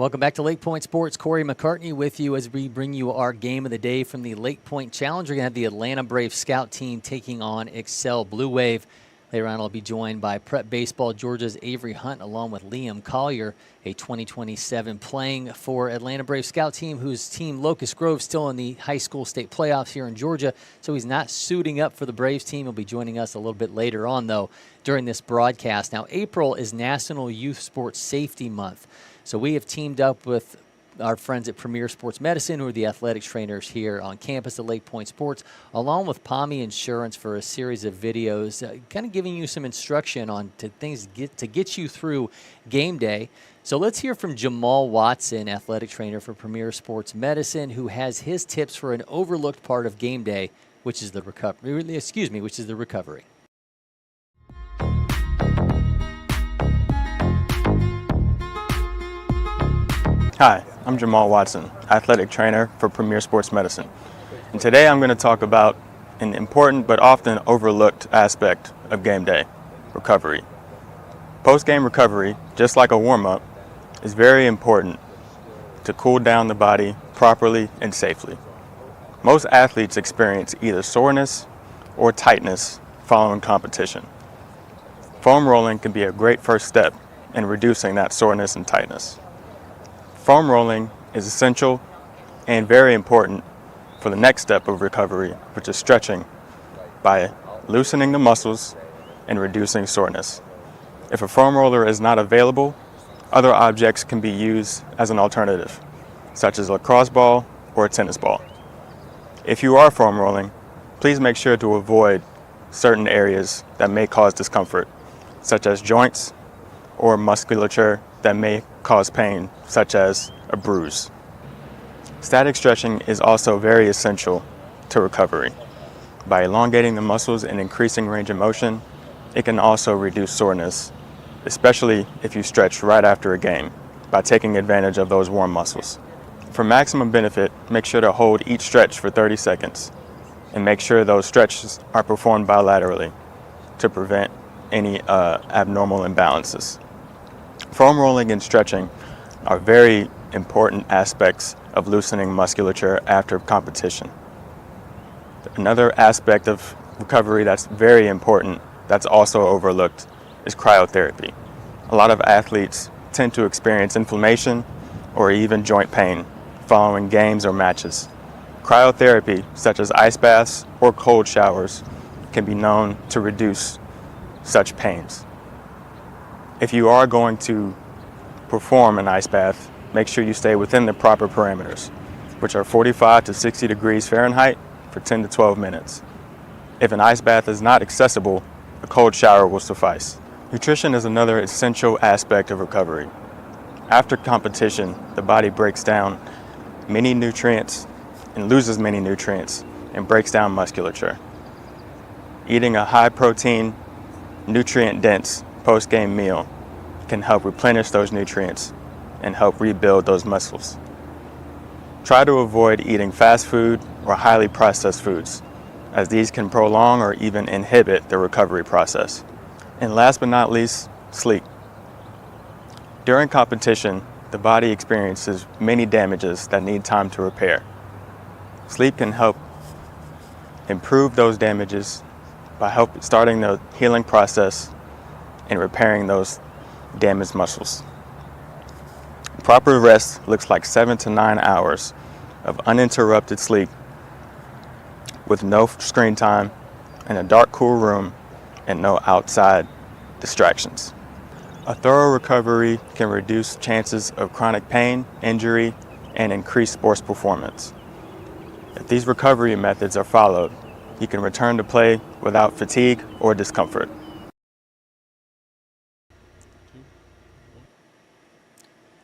Welcome back to LakePoint Sports. Cory McCartney with you as we bring you our game of the day from the LakePoint Challenge. We're going to have the Atlanta Braves scout team taking on Excel Blue Wave. Later on, I'll be joined by Prep Baseball Georgia's Avery Hunt along with Liam Colier, a 2027 playing for Atlanta Braves scout team whose team Locust Grove still in the high school state playoffs here in Georgia. So he's not suiting up for the Braves team. He'll be joining us a little bit later on, though, during this broadcast. Now, April is National Youth Sports Safety Month. So we have teamed up with our friends at Premier Sports Medicine, who are the athletics trainers here on campus at LakePoint Sports, along with Pommy Insurance for a series of videos, kind of giving you some instruction on things to get you through game day. So let's hear from Jamal Watson, athletic trainer for Premier Sports Medicine, who has his tips for an overlooked part of game day, which is the recovery. Hi, I'm Jamal Watson, athletic trainer for Premier Sports Medicine. And today I'm going to talk about an important but often overlooked aspect of game day, recovery. Post-game recovery, just like a warm-up, is very important to cool down the body properly and safely. Most athletes experience either soreness or tightness following competition. Foam rolling can be a great first step in reducing that soreness and tightness. Foam rolling is essential and very important for the next step of recovery, which is stretching, by loosening the muscles and reducing soreness. If a foam roller is not available, other objects can be used as an alternative, such as a lacrosse ball or a tennis ball. If you are foam rolling, please make sure to avoid certain areas that may cause discomfort, such as joints or musculature that may cause pain, such as a bruise. Static stretching is also very essential to recovery. By elongating the muscles and increasing range of motion, it can also reduce soreness, especially if you stretch right after a game, by taking advantage of those warm muscles. For maximum benefit, make sure to hold each stretch for 30 seconds and make sure those stretches are performed bilaterally to prevent any abnormal imbalances. Foam rolling and stretching are very important aspects of loosening musculature after competition. Another aspect of recovery that's very important, that's also overlooked, is cryotherapy. A lot of athletes tend to experience inflammation or even joint pain following games or matches. Cryotherapy, such as ice baths or cold showers, can be known to reduce such pains. If you are going to perform an ice bath, make sure you stay within the proper parameters, which are 45 to 60 degrees Fahrenheit for 10 to 12 minutes. If an ice bath is not accessible, a cold shower will suffice. Nutrition is another essential aspect of recovery. After competition, the body breaks down many nutrients and loses many nutrients and breaks down musculature. Eating a high protein, nutrient-dense post-game meal can help replenish those nutrients and help rebuild those muscles. Try to avoid eating fast food or highly processed foods, as these can prolong or even inhibit the recovery process. And last but not least, sleep. During competition, the body experiences many damages that need time to repair. Sleep can help improve those damages by starting the healing process and repairing those damaged muscles. Proper rest looks like 7 to 9 hours of uninterrupted sleep with no screen time in a dark, cool room and no outside distractions. A thorough recovery can reduce chances of chronic pain, injury, and increase sports performance. If these recovery methods are followed, you can return to play without fatigue or discomfort.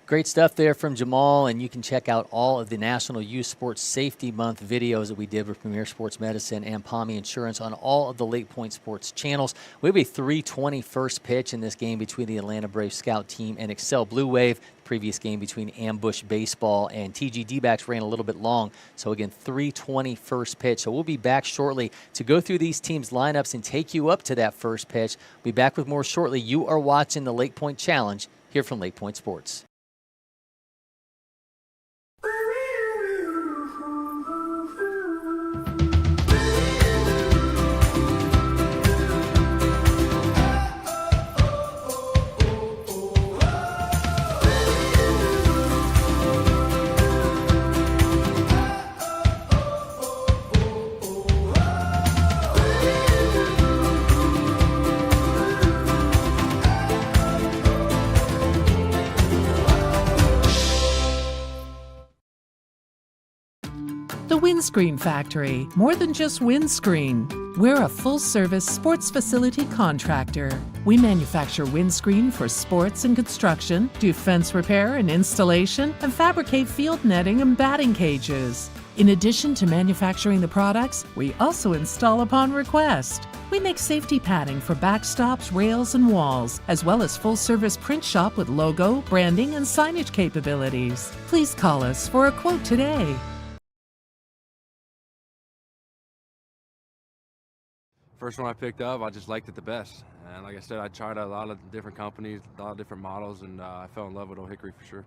Great stuff there from Jamal, and you can check out all of the National Youth Sports Safety Month videos that we did with Premier Sports Medicine and Pommy Insurance on all of the LakePoint Sports channels. We have a 3:20 first pitch in this game between the Atlanta Braves scout team and Excel Blue Wave. The previous game between Ambush Baseball and TG D-backs ran a little bit long. So again, 3:20 first pitch. So we'll be back shortly to go through these teams' lineups and take you up to that first pitch. We'll be back with more shortly. You are watching the LakePoint Challenge here from LakePoint Sports. Windscreen Factory, more than just windscreen. We're a full-service sports facility contractor. We manufacture windscreen for sports and construction, do fence repair and installation, and fabricate field netting and batting cages. In addition to manufacturing the products, we also install upon request. We make safety padding for backstops, rails, and walls, as well as full-service print shop with logo, branding, and signage capabilities. Please call us for a quote today. First one I picked up, I just liked it the best. And like I said, I tried a lot of different companies, a lot of different models, and I fell in love with Old Hickory for sure.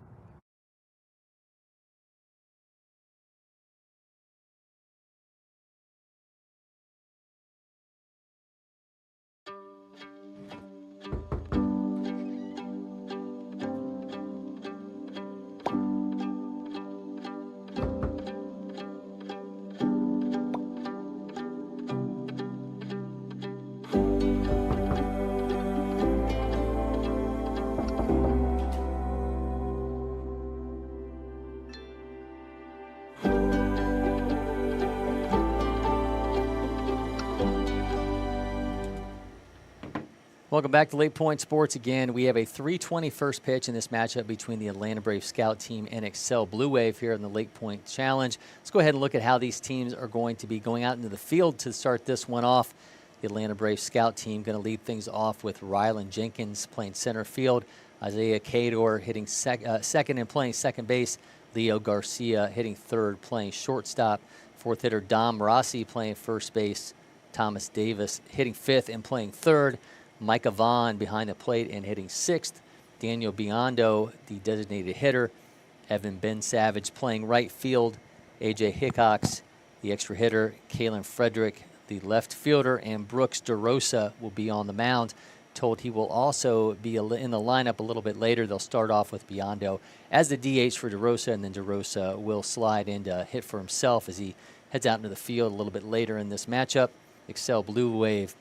Welcome back to LakePoint Sports again. We have a 3:20 first pitch in this matchup between the Atlanta Braves Scout team and Excel Blue Wave here in the LakePoint Challenge. Let's go ahead and look at how these teams are going to be going out into the field to start this one off. The Atlanta Braves Scout team going to lead things off with Rylan Jenkins playing center field, Isaiah Cador hitting second and playing second base, Leo Garcia hitting third, playing shortstop, fourth hitter Dom Rossi playing first base, Thomas Davis hitting fifth and playing third, Micah Vaughn behind the plate and hitting sixth. Daniel Biondo, the designated hitter. Evan Ben Savage playing right field. A.J. Hickox, the extra hitter. Kalen Frederick, the left fielder. And Brooks DeRosa will be on the mound. Told he will also be in the lineup a little bit later. They'll start off with Biondo as the DH for DeRosa, and then DeRosa will slide in to hit for himself as he heads out into the field a little bit later in this matchup. Excel Blue Wave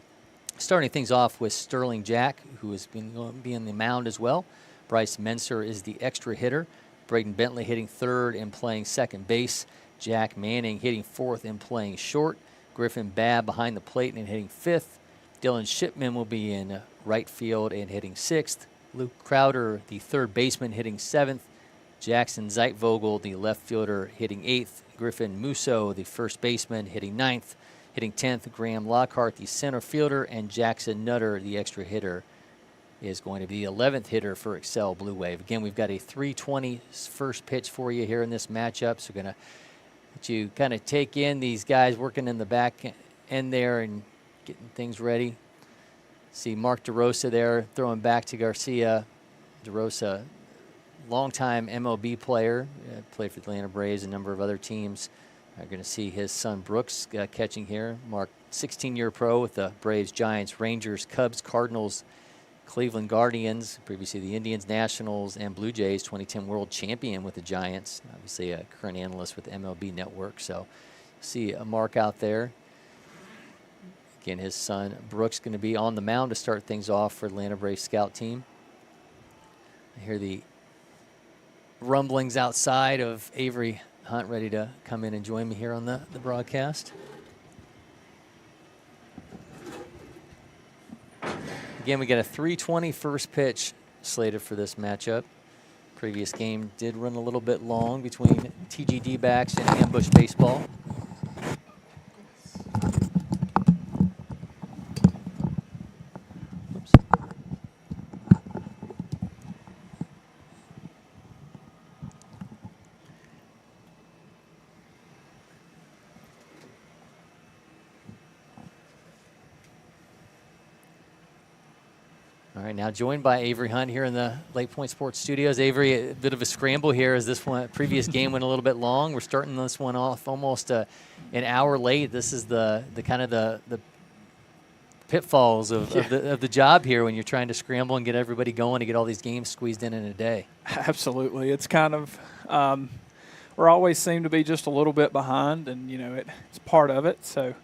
starting things off with Sterling Jack, who is going to be on the mound as well. Bryce Menser is the extra hitter. Braden Bentley hitting third and playing second base. Jack Manning hitting fourth and playing short. Griffin Babb behind the plate and hitting fifth. Dylan Shipman will be in right field and hitting sixth. Luke Crowder, the third baseman, hitting seventh. Jackson Zeitvogel, the left fielder, hitting eighth. Griffin Musso, the first baseman, hitting ninth. Hitting 10th, Graham Lockhart, the center fielder, and Jackson Nutter, the extra hitter, is going to be the 11th hitter for Excel Blue Wave. Again, we've got a 3:20 first pitch for you here in this matchup. So we're going to let you kind of take in these guys working in the back end there and getting things ready. See Mark DeRosa there throwing back to Garcia. DeRosa, longtime MLB player, played for the Atlanta Braves, a number of other teams. We're going to see his son Brooks catching here. Mark, 16-year pro with the Braves, Giants, Rangers, Cubs, Cardinals, Cleveland Guardians, previously the Indians, Nationals, and Blue Jays, 2010 world champion with the Giants. Obviously a current analyst with MLB Network. So see a Mark out there. Again, his son Brooks going to be on the mound to start things off for Atlanta Braves Scout team. I hear the rumblings outside of Avery Hunt ready to come in and join me here on the broadcast. Again, we got a 3:20 first pitch slated for this matchup. Previous game did run a little bit long between TGD backs and ambush baseball. All right, now joined by Avery Hunt here in the LakePoint Sports Studios. Avery, a bit of a scramble here as this one previous game went a little bit long. We're starting this one off almost an hour late. This is the kind of the pitfalls of the job here when you're trying to scramble and get everybody going to get all these games squeezed in a day. Absolutely, it's kind of we're always seem to be just a little bit behind, and it's part of it. So.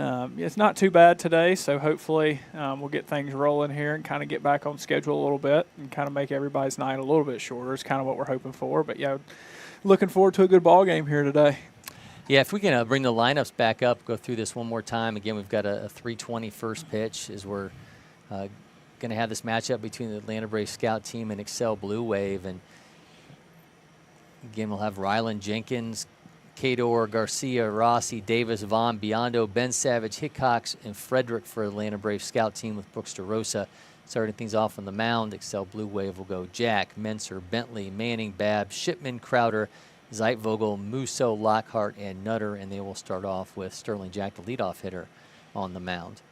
It's not too bad today, so hopefully we'll get things rolling here and kind of get back on schedule a little bit and kind of make everybody's night a little bit shorter. It's kind of what we're hoping for. But, looking forward to a good ball game here today. Yeah, if we can bring the lineups back up, go through this one more time. Again, we've got a 3:20 first pitch as we're going to have this matchup between the Atlanta Braves scout team and Excel Blue Wave. And again, we'll have Rylan Jenkins, Cador, Garcia, Rossi, Davis, Vaughn, Biondo, Ben Savage, Hickox, and Frederick for Atlanta Braves scout team with Brooks DeRosa. Starting things off on the mound, Excel Blue Wave will go Jack, Menser, Bentley, Manning, Babb, Shipman, Crowder, Zeitvogel, Musso, Lockhart, and Nutter, and they will start off with Sterling Jack, the leadoff hitter, on the mound.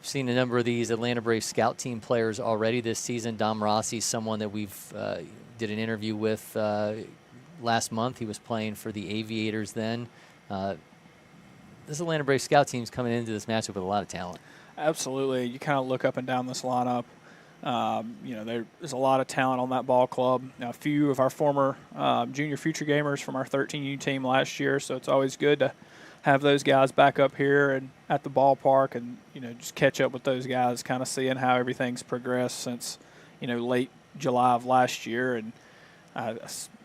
I've seen a number of these Atlanta Braves scout team players already this season. Dom Rossi, someone that we've did an interview with last month. He was playing for the Aviators then. This Atlanta Braves scout team's coming into this matchup with a lot of talent. Absolutely. You kind of look up and down this lineup. There's a lot of talent on that ball club. Now, a few of our former junior future gamers from our 13U team last year, so it's always good to have those guys back up here and at the ballpark and, just catch up with those guys, kind of seeing how everything's progressed since, late July of last year. And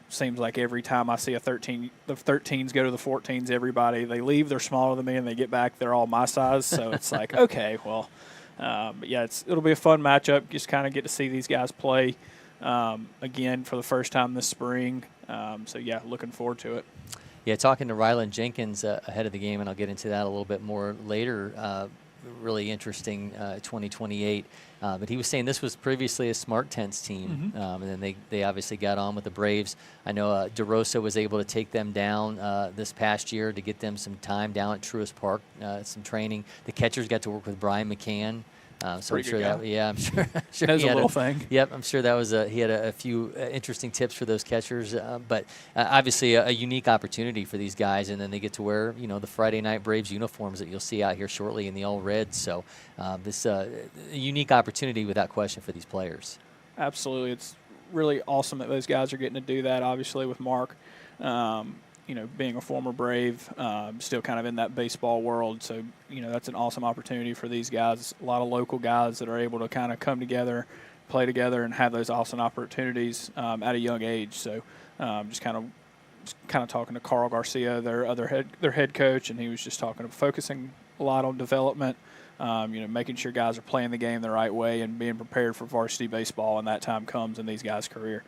seems like every time I see the 13s go to the 14s, they leave, they're smaller than me, and they get back, they're all my size. So it's like, okay, well, but yeah, it'll be a fun matchup. Just kind of get to see these guys play again for the first time this spring. So yeah, looking forward to it. Yeah, talking to Rylan Jenkins ahead of the game, and I'll get into that a little bit more later. Really interesting 2028. But he was saying this was previously a Smart Tents team, and then they obviously got on with the Braves. I know DeRosa was able to take them down this past year to get them some time down at Truist Park, some training. The catchers got to work with Brian McCann. So I'm sure I'm sure knows a little thing. Yep, I'm sure that was he had a few interesting tips for those catchers, but obviously a unique opportunity for these guys, and then they get to wear the Friday Night Braves uniforms that you'll see out here shortly in the all red. So this a unique opportunity without question for these players. Absolutely, it's really awesome that those guys are getting to do that. Obviously, with Mark. Being a former Brave, still kind of in that baseball world. So, that's an awesome opportunity for these guys. A lot of local guys that are able to kind of come together, play together, and have those awesome opportunities at a young age. So, just kind of talking to Carl Garcia, their head coach, and he was just focusing a lot on development, making sure guys are playing the game the right way and being prepared for varsity baseball when that time comes in these guys' career.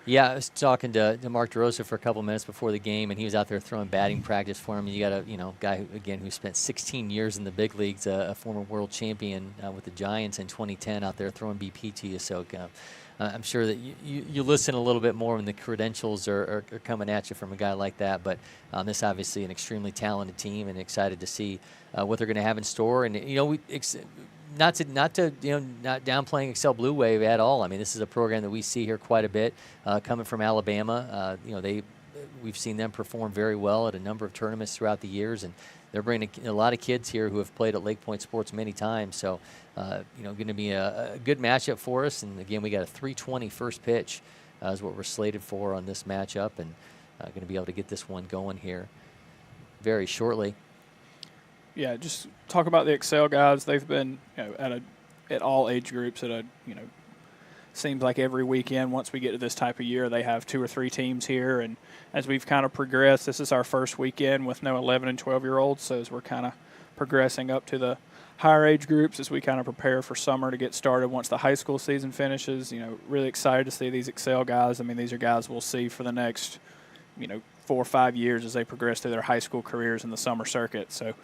Yeah, I was talking to Mark DeRosa for a couple minutes before the game, and he was out there throwing batting practice for him. You got a guy who spent 16 years in the big leagues, a former world champion with the Giants in 2010, out there throwing BP to you. So I'm sure that you listen a little bit more when the credentials are coming at you from a guy like that. But this obviously an extremely talented team, and excited to see what they're going to have in store. And not downplaying Excel Blue Wave at all. I mean, this is a program that we see here quite a bit, coming from Alabama. We've seen them perform very well at a number of tournaments throughout the years, and they're bringing a lot of kids here who have played at LakePoint Sports many times. So, going to be a good matchup for us. And again, we got a 3:20 first pitch is what we're slated for on this matchup, and going to be able to get this one going here very shortly. Yeah, just talk about the Excel guys. They've been at all age groups seems like every weekend once we get to this type of year they have 2 or 3 teams here, and as we've kind of progressed, this is our first weekend with no 11 and 12-year-olds, so as we're kind of progressing up to the higher age groups as we kind of prepare for summer to get started once the high school season finishes, really excited to see these Excel guys. I mean, these are guys we'll see for the next 4 or 5 years as they progress through their high school careers in the summer circuit. So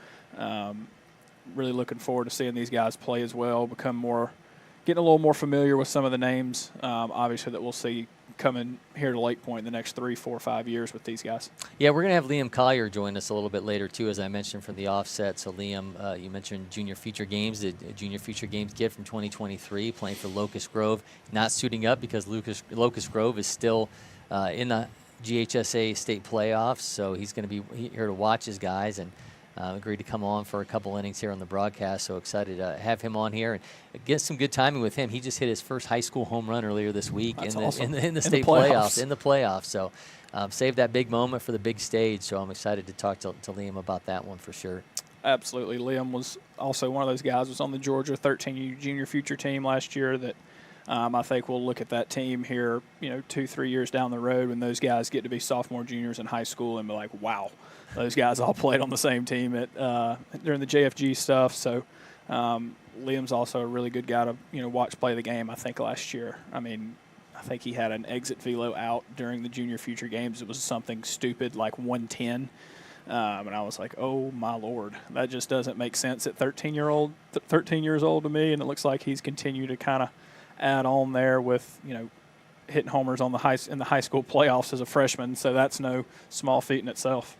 really looking forward to seeing these guys play as well, getting a little more familiar with some of the names, obviously, that we'll see coming here to LakePoint in the next 3, 4, 5 years with these guys. Yeah, we're going to have Liam Colier join us a little bit later, too, as I mentioned from the offset. So, Liam, you mentioned Junior Future Games, the Junior Future Games kid from 2023, playing for Locust Grove, not suiting up because Locust Grove is still in the GHSA state playoffs, so he's going to be here to watch his guys, and agreed to come on for a couple innings here on the broadcast. So excited to have him on here and get some good timing with him. He just hit his first high school home run earlier this week in the state playoffs. In the playoffs. So saved that big moment for the big stage. So I'm excited to talk to Liam about that one for sure. Absolutely. Liam was also one of those guys, was on the Georgia 13U junior future team last year that I think we'll look at that team here, 2-3 years down the road when those guys get to be sophomore, juniors in high school and be like, wow, those guys all played on the same team at during the JFG stuff. So Liam's also a really good guy to watch play the game. I think last year, I think he had an exit velo out during the junior future games. It was something stupid like 110. And I was like, oh, my Lord, that just doesn't make sense at 13 years old to me. And it looks like he's continued to kind of add on there with, hitting homers in the high school playoffs as a freshman. So that's no small feat in itself.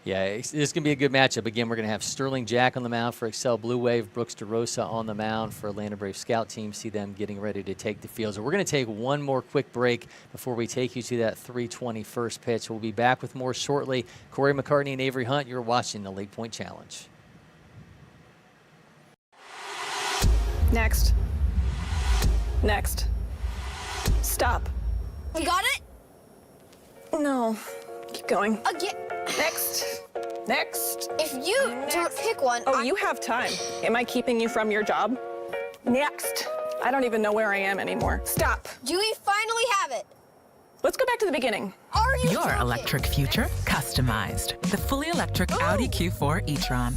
Yeah, it's going to be a good matchup. Again, we're going to have Sterling Jack on the mound for Excel Blue Wave, Brooks DeRosa on the mound for Atlanta Brave Scout Team. See them getting ready to take the field. So we're going to take one more quick break before we take you to that 3:20 first pitch. We'll be back with more shortly. Cory McCartney and Avery Hunt, you're watching the LakePoint Challenge. Next. Next. Stop. You got it? No. Keep going. Again. Next. Next. If you don't pick one, Oh, you have time. Am I keeping you from your job? Next. I don't even know where I am anymore. Stop. do we finally have it? Let's go back to the beginning. Are you Your joking? electric future customized. The fully electric Audi Q4 e-tron.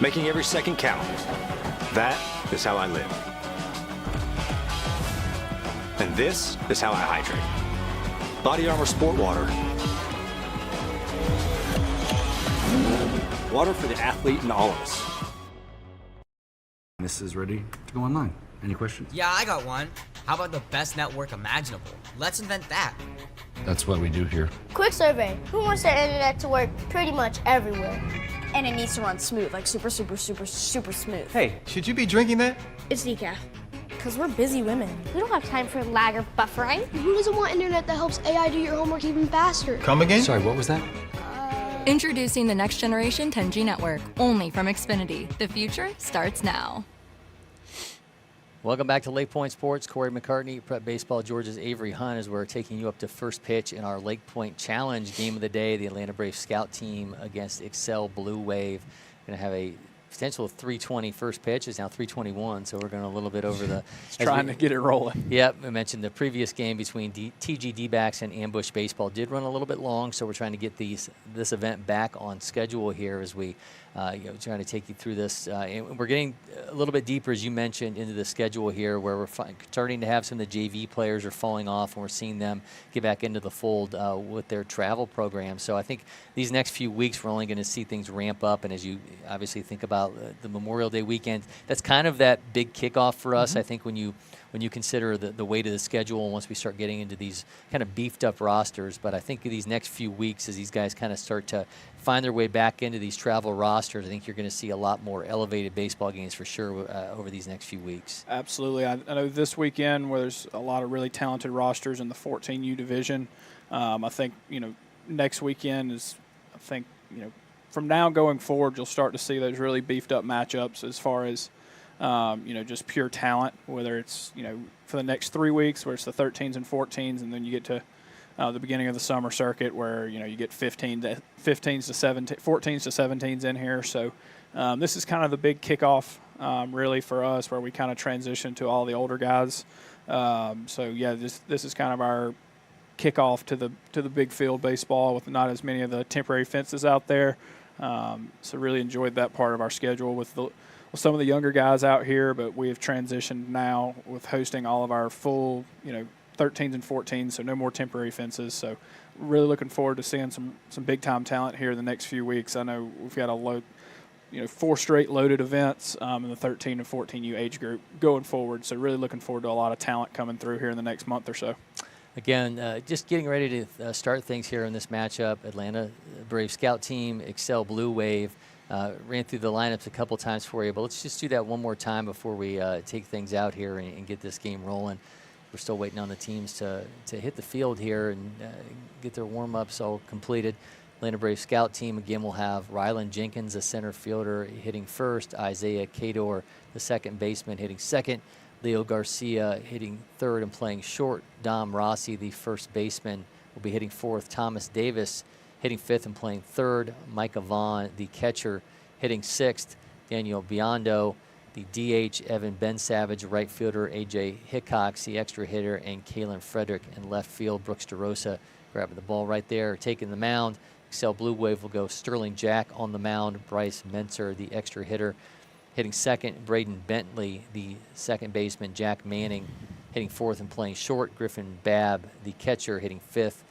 Making every second count. That is how I live. And this is how I hydrate. Body Armor Sport Water. Water for the athlete in all of us. This is ready to go online. Any questions? Yeah, I got one. How about the best network imaginable? Let's invent that. That's what we do here. Quick survey. Who wants their internet to work pretty much everywhere? And it needs to run smooth, like super smooth. Hey, should you be drinking that? It's decaf. Because we're busy women. We don't have time for lag or buffering. Who doesn't want internet that helps AI do your homework even faster? Come again? Sorry, what was that? Introducing the next generation 10G network, only from Xfinity. The future starts now. Welcome back to LakePoint Sports. Cory McCartney, Prep Baseball, Georgia's Avery Hunt, as we're taking you up to first pitch in our LakePoint Challenge game of the day. The Atlanta Brave Scout Team against Excel Blue Wave. Going to have a potential 3:20 first pitch. It's now 3:21, so we're going a little bit over the. Trying to get it rolling. Yep, I mentioned the previous game between TG D-backs and Ambush Baseball did run a little bit long, so we're trying to get this event back on schedule here as we. Trying to take you through this. And we're getting a little bit deeper, as you mentioned, into the schedule here where we're starting to have some of the JV players are falling off, and we're seeing them get back into the fold with their travel program. So I think these next few weeks we're only going to see things ramp up. And as you obviously think about the Memorial Day weekend, that's kind of that big kickoff for us. I think when you consider the weight of the schedule once we start getting into these kind of beefed up rosters. But I think these next few weeks as these guys kind of start to find their way back into these travel rosters, I think you're going to see a lot more elevated baseball games for sure over these next few weeks. Absolutely. I know this weekend where there's a lot of really talented rosters in the 14U division. I think, next weekend is, from now going forward, you'll start to see those really beefed up matchups as far as, just pure talent, whether it's, for the next 3 weeks where it's the 13s and 14s, and then you get to the beginning of the summer circuit where, you get 15s to 17, 14s to 17s in here. So this is kind of the big kickoff really for us where we kind of transition to all the older guys. This is kind of our kickoff to the big field baseball with not as many of the temporary fences out there. So really enjoyed that part of our schedule with some of the younger guys out here, but we have transitioned now with hosting all of our full, 13s and 14s, so no more temporary fences. So really looking forward to seeing some big-time talent here in the next few weeks. I know we've got 4 straight loaded events in the 13 and 14U age group going forward. So really looking forward to a lot of talent coming through here in the next month or so. Again, just getting ready to start things here in this matchup. Atlanta Brave Scout Team, Excel Blue Wave. Ran through the lineups a couple times for you, but let's just do that one more time before we take things out here and get this game rolling. We're still waiting on the teams to hit the field here and get their warm-ups all completed. Atlanta Braves scout team, again, will have Rylan Jenkins, the center fielder, hitting first. Isaiah Cador, the second baseman, hitting second. Leo Garcia hitting third and playing short. Dom Rossi, the first baseman, will be hitting fourth. Thomas Davis hitting fifth and playing third. Micah Vaughn, the catcher, hitting sixth. Daniel Biondo, the DH. Evan Ben Savage, right fielder. AJ Hickox, the extra hitter. And Kalen Frederick in left field. Brooks DeRosa grabbing the ball right there, taking the mound. Excel Blue Wave will go Sterling Jack on the mound. Bryce Menser, the extra hitter, hitting second. Braden Bentley, the second baseman. Jack Manning hitting fourth and playing short. Griffin Babb, the catcher, hitting fifth.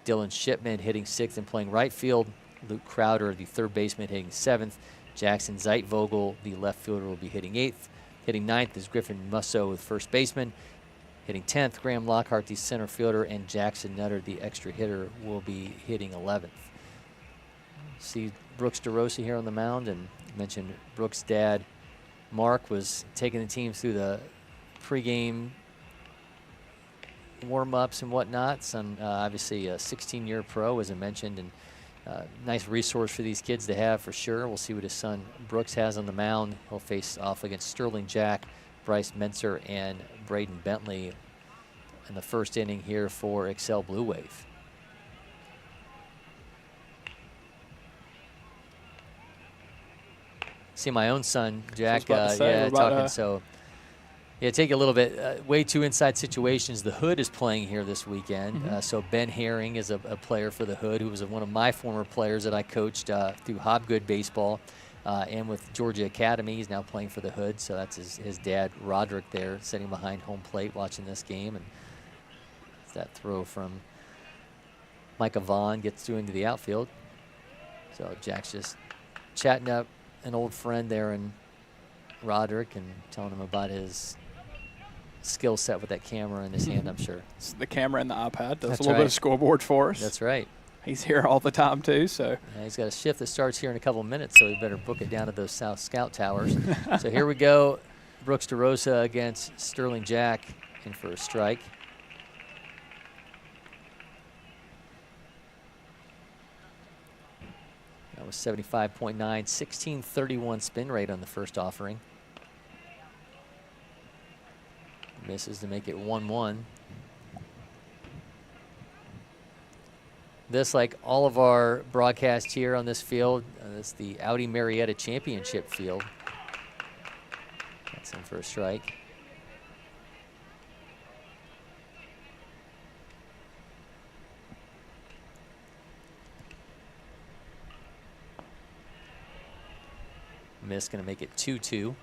Dylan Shipman hitting sixth and playing right field. Luke Crowder, the third baseman, hitting seventh. Jackson Zeitvogel, the left fielder, will be hitting eighth. Hitting ninth is Griffin Musso, the first baseman. Hitting 10th, Graham Lockhart, the center fielder, and Jackson Nutter, the extra hitter, will be hitting 11th. See Brooks DeRosa here on the mound, and mentioned Brooks' dad, Mark, was taking the team through the pregame warm-ups and whatnot. Son, obviously a 16-year pro, as I mentioned, and nice resource for these kids to have for sure. We'll see what his son Brooks has on the mound. He'll face off against Sterling Jack, Bryce Menser, and Braden Bentley in the first inning here for Excel Blue Wave. See my own son, Jack, talking, so yeah, take a little bit, way too inside situations. The Hood is playing here this weekend. So Ben Herring is a player for the Hood, who was one of my former players that I coached through Hobgood Baseball and with Georgia Academy. He's now playing for the Hood, so that's his dad, Roderick, there sitting behind home plate watching this game. And that throw from Micah Vaughn gets through into the outfield. So Jack's just chatting up an old friend there in Roderick and telling him about his skill set with that camera in his hand, I'm sure. It's the camera and the iPad does That's a little bit of scoreboard for us. That's right. He's here all the time too, so. Yeah, he's got a shift that starts here in a couple of minutes, so we better book it down to those South Scout Towers. So here we go. Brooks DeRosa against Sterling Jack in for a strike. That was 75.9, 1631 spin rate on the first offering. Misses to make it 1-1. This, like all of our broadcasts here on this field, that's the Audi Marietta Championship field. That's in for a strike. Miss, going to make it 2-2.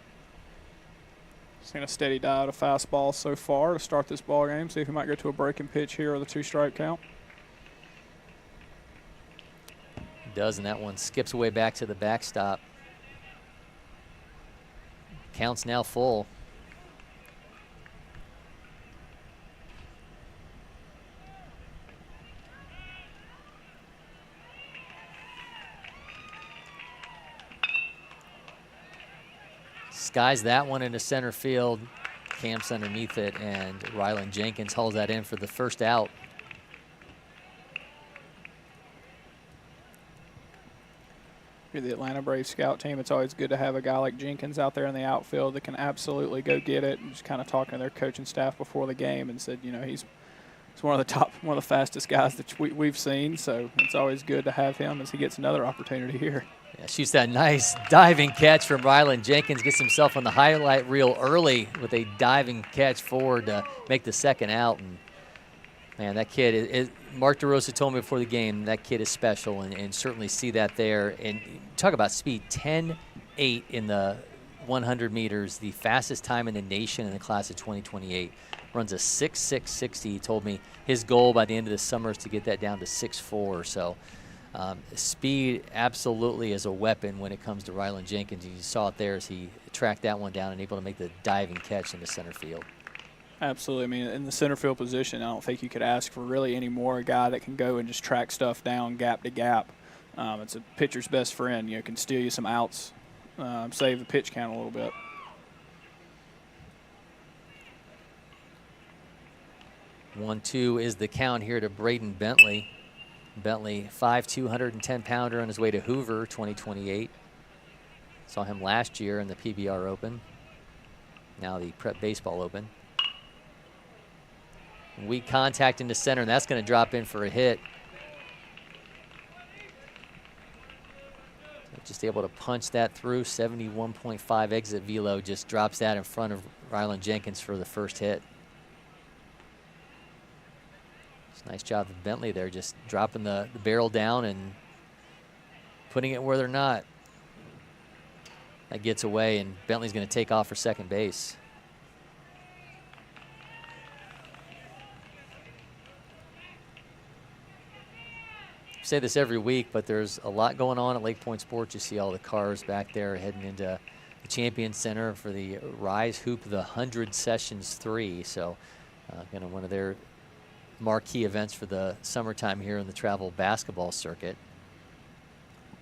He's going to steady dial a fastball so far to start this ball game. See if he might go to a breaking pitch here or the 2-strike count. He does, and that one skips away back to the backstop. Count's now full. Skies that one into center field. Camps underneath it, and Rylan Jenkins hauls that in for the first out. You're the Atlanta Braves scout team. It's always good to have a guy like Jenkins out there in the outfield that can absolutely go get it. And just kind of talking to their coaching staff before the game and said, you know, he's one of the fastest guys that we've seen. So it's always good to have him as he gets another opportunity here. Yeah, shoots that nice diving catch from Rylan Jenkins. Gets himself on the highlight reel early with a diving catch forward to make the second out. And man, that kid Mark DeRosa told me before the game, that kid is special, and certainly see that there. And talk about speed, 10.8 in the 100 meters, the fastest time in the nation in the class of 2028. Runs a 6.660. He told me his goal by the end of the summer is to get that down to 6.4. So speed absolutely is a weapon when it comes to Rylan Jenkins. You saw it there as he tracked that one down and able to make the diving catch into center field. Absolutely. I mean, in the center field position, I don't think you could ask for really any more. A guy that can go and just track stuff down gap to gap. It's a pitcher's best friend. You know, can steal you some outs, save the pitch count a little bit. One, two is the count here to Braden Bentley. Bentley, 5'2", 110-pounder on his way to Hoover 2028. Saw him last year in the PBR Open. Now the Prep Baseball Open. Weak contact into center, and that's going to drop in for a hit. Just able to punch that through. 71.5 exit velo, just drops that in front of Rylan Jenkins for the first hit. It's a nice job of Bentley there, just dropping the barrel down and putting it where they're not. That gets away, and Bentley's going to take off for second base. I say this every week, but there's a lot going on at LakePoint Sports. You see all the cars back there heading into the Champion Center for the Rise Hoop, the 100 Sessions 3. So one of their marquee events for the summertime here in the travel basketball circuit.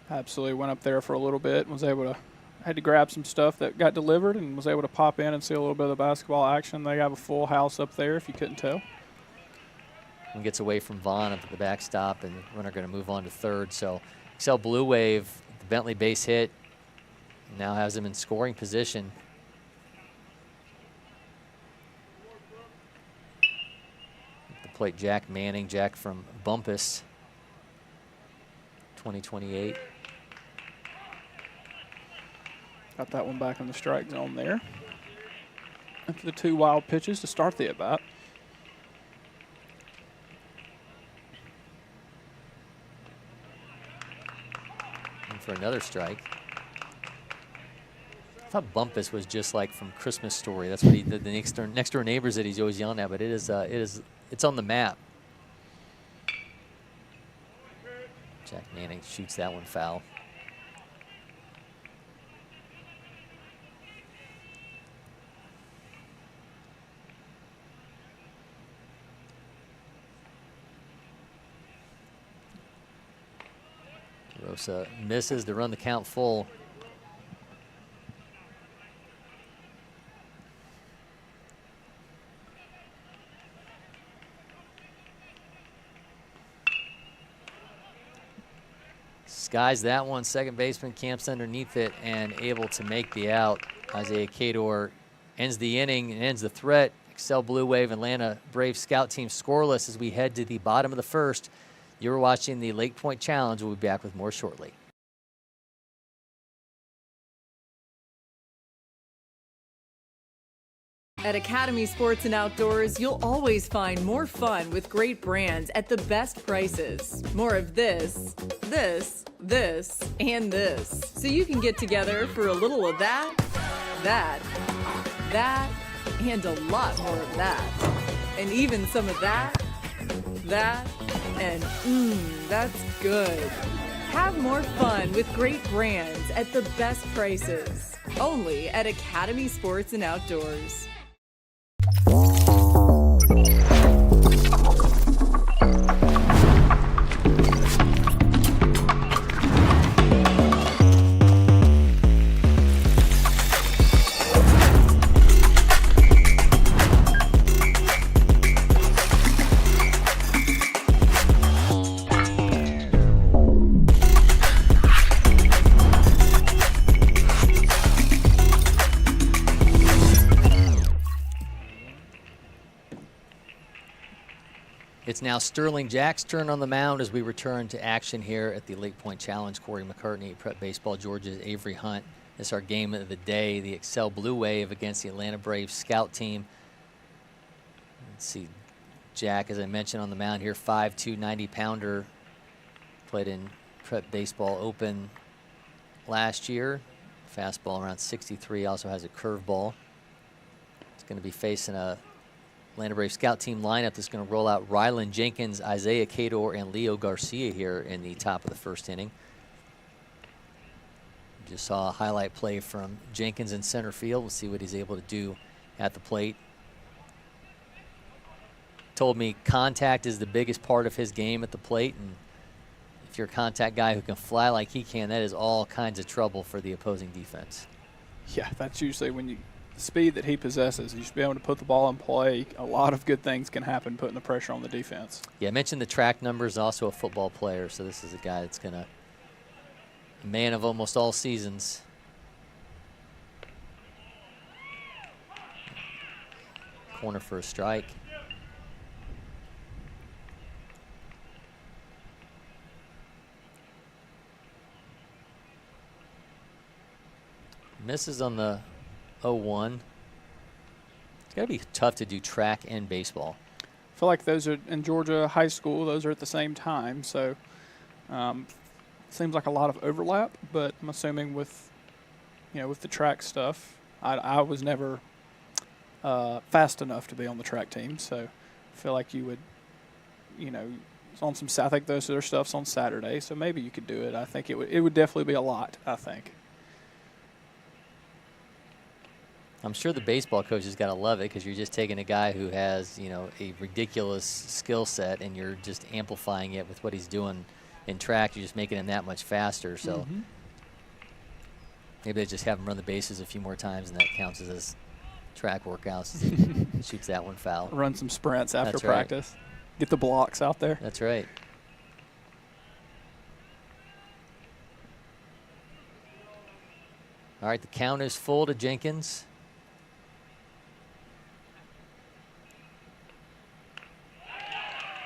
Absolutely. Went up there for a little bit and was able to, had to grab some stuff that got delivered and was able to pop in and see a little bit of the basketball action. They have a full house up there, if you couldn't tell. And gets away from Vaughn up at the backstop, and runner going to move on to third. So Excel Blue Wave, the Bentley base hit, now has him in scoring position. At the plate, Jack Manning, Jack from Bumpus, 2028. Got that one back in the strike zone there. After the 2 wild pitches to start the at-bat. For another strike. I thought Bumpus was just like from Christmas Story. That's what he did, the next door neighbors that he's always yelling at, but it's on the map. Jack Manning shoots that one foul. Rosa misses to run the count full. Skies that one. Second baseman camps underneath it and able to make the out. Isaiah Cador ends the inning and ends the threat. Excel Blue Wave Atlanta Braves scout team scoreless as we head to the bottom of the first. You're watching the LakePoint Challenge. We'll be back with more shortly. At Academy Sports and Outdoors, you'll always find more fun with great brands at the best prices. More of this, and this. So you can get together for a little of that, and a lot more of that. And even some of that, and that's good. Have more fun with great brands at the best prices. Only at Academy Sports and Outdoors. It's now Sterling Jack's turn on the mound as we return to action here at the LakePoint Challenge. Cory McCartney, Prep Baseball, Georgia's Avery Hunt. This is our game of the day, the Excel Blue Wave against the Atlanta Braves scout team. Let's see, Jack, as I mentioned, on the mound here, 5'2", 90-pounder. Played in Prep Baseball Open last year. Fastball around 63, also has a curveball. It's going to be facing a Atlanta Braves scout team lineup that's going to roll out Rylan Jenkins, Isaiah Cador, and Leo Garcia here in the top of the first inning. Just saw a highlight play from Jenkins in center field. We'll see what he's able to do at the plate. Told me contact is the biggest part of his game at the plate, and if you're a contact guy who can fly like he can, that is all kinds of trouble for the opposing defense. Yeah, that's usually when you the speed that he possesses, you should be able to put the ball in play. A lot of good things can happen putting the pressure on the defense. Yeah, I mentioned the track numbers, also a football player, so this is a guy that's going to, a man of almost all seasons. Corner for a strike. Misses on the 0-1. It's got to be tough to do track and baseball. I feel like those are in Georgia high school. Those are at the same time, so seems like a lot of overlap. But I'm assuming with, with the track stuff, I was never fast enough to be on the track team, so I feel like you would, it's on some. I think those other stuff's on Saturday, so maybe you could do it. I think it would definitely be a lot. I think. I'm sure the baseball coaches got to love it because you're just taking a guy who has, a ridiculous skill set and you're just amplifying it with what he's doing in track. You're just making him that much faster. So maybe they just have him run the bases a few more times and that counts as track workouts. Shoots that one foul. Run some sprints after That's practice. Right. Get the blocks out there. That's right. All right, the count is full to Jenkins.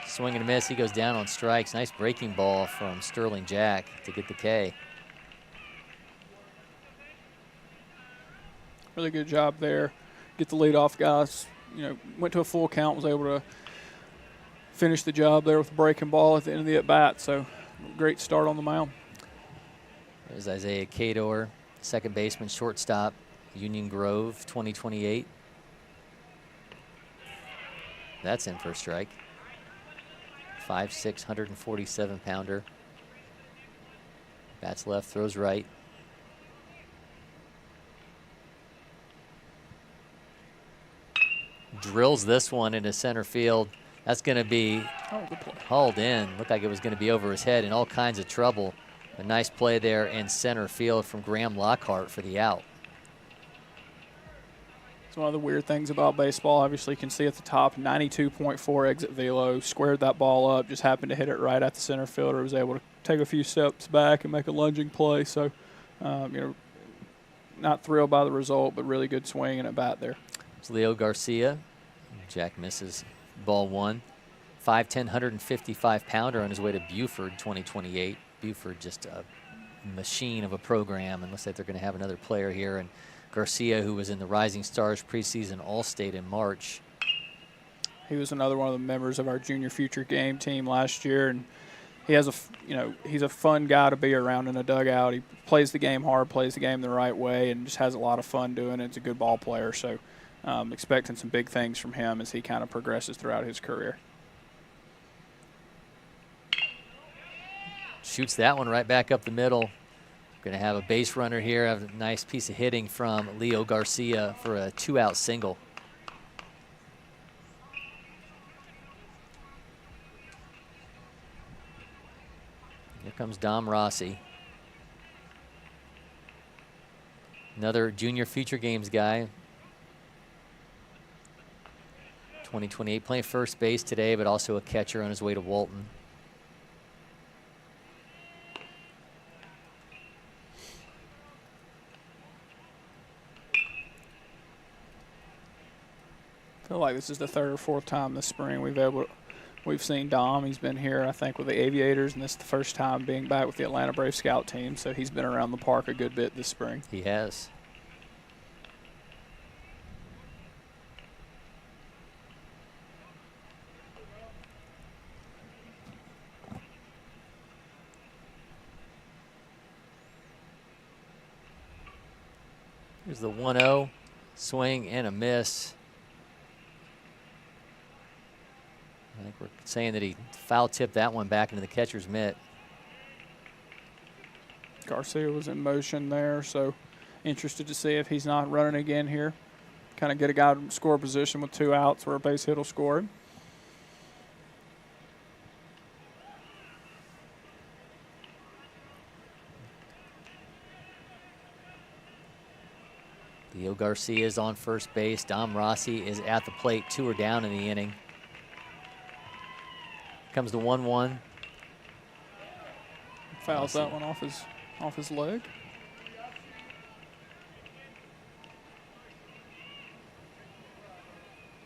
Swing and a miss. He goes down on strikes. Nice breaking ball from Sterling Jack to get the K. Really good job there. Get the leadoff guys. Went to a full count, was able to finish the job there with the breaking ball at the end of the at-bat. So great start on the mound. There's Isaiah Cador, second baseman, shortstop, Union Grove, 2028. That's in for a strike. 5'6", 147-pounder. Bats left, throws right. Drills this one into center field. That's going to be hauled in. Looked like it was going to be over his head, in all kinds of trouble. A nice play there in center field from Graham Lockhart for the out. One of the weird things about baseball, obviously you can see at the top, 92.4 exit velo, squared that ball up, just happened to hit it right at the center fielder, was able to take a few steps back and make a lunging play. So, not thrilled by the result, but really good swing and at bat there. It's Leo Garcia. Jack misses ball one. 5'10", 155-pounder on his way to Buford, 2028. Buford just a machine of a program, and looks like they're going to have another player here. And Garcia, who was in the Rising Stars preseason All-State in March. He was another one of the members of our junior future game team last year, and he has he's a fun guy to be around in a dugout. He plays the game hard, plays the game the right way, and just has a lot of fun doing it. It's a good ball player, so expecting some big things from him as he kind of progresses throughout his career. Shoots that one right back up the middle. Going to have a base runner here. Have a nice piece of hitting from Leo Garcia for a 2-out single. Here comes Dom Rossi. Another junior future games guy. 2028, playing first base today, but also a catcher on his way to Walton. I feel like this is the third or fourth time this spring we've seen Dom. He's been here, I think, with the Aviators, and this is the first time being back with the Atlanta Braves scout team. So he's been around the park a good bit this spring. He has. Here's the 1-0, swing and a miss. I think we're saying that he foul tipped that one back into the catcher's mitt. Garcia was in motion there, so interested to see if he's not running again here. Kind of get a guy to score position with 2 outs where a base hit will score him. The Leo Garcia is on first base. Dom Rossi is at the plate. 2 are down in the inning. Comes the 1-1. Fouls that one off his leg.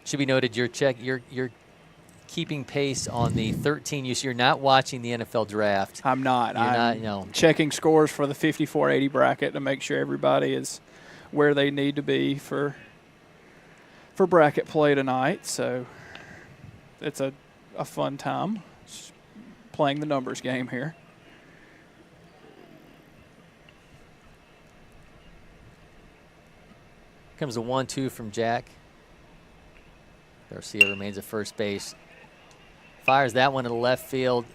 Should be noted you're keeping pace on the 13 use. You're not watching the NFL draft. I'm not. I'm checking scores for the 54-80 bracket to make sure everybody is where they need to be for bracket play tonight. So it's a fun time just playing the numbers game here. Comes a 1-2 from Jack. Garcia remains at first base. Fires that one to the left field,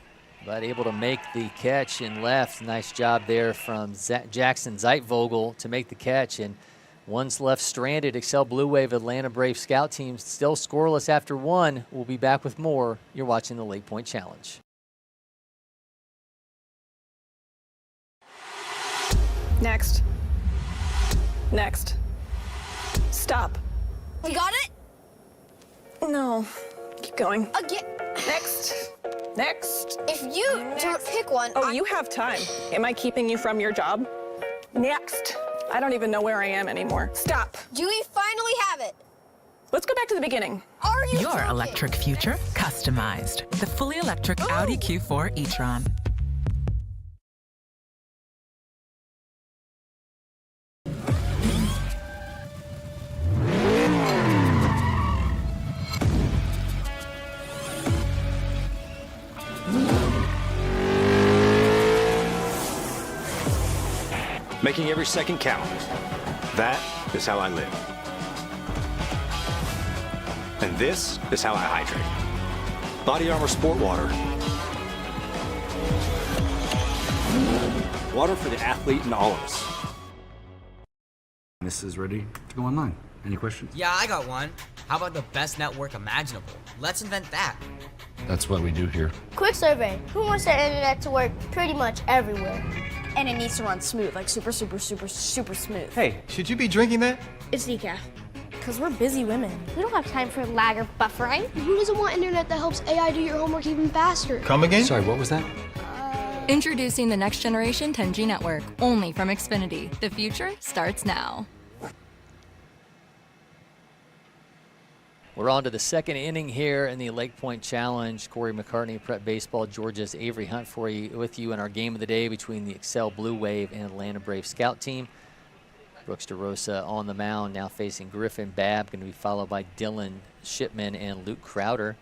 but able to make the catch in left. Nice job there from Jackson Zeitvogel to make the catch. And one's left stranded. Excel Blue Wave Atlanta Braves scout team still scoreless after 1. We'll be back with more. You're watching the LakePoint Challenge. Next. Next. Stop. You got it? No. Keep going. Again. Next. Next. If you don't pick one. Oh, you have time. Am I keeping you from your job? Next. I don't even know where I am anymore. Stop. Do we finally have it? Let's go back to the beginning. Are you Your joking? electric future customized. The fully electric Audi Q4 e-tron. Making every second count. That is how I live. And this is how I hydrate. Body Armor Sport Water. Water for the athlete and all of us. This is ready to go online. Any questions? Yeah, I got one. How about the best network imaginable? Let's invent that. That's what we do here. Quick survey. Who wants their internet to work pretty much everywhere? And it needs to run smooth, like super smooth. Hey, should you be drinking that? It's decaf. Because we're busy women. We don't have time for lag or buffering. Who doesn't want internet that helps AI do your homework even faster? Come again? Sorry, what was that? Introducing the next generation 10G network, only from Xfinity. The future starts now. We're on to the second inning here in the LakePoint Challenge. Cory McCartney, Prep Baseball, Georgia's Avery Hunt with you in our game of the day between the Excel Blue Wave and Atlanta Braves scout team. Brooks DeRosa on the mound, now facing Griffin Babb, going to be followed by Dylan Shipman and Luke Crowder.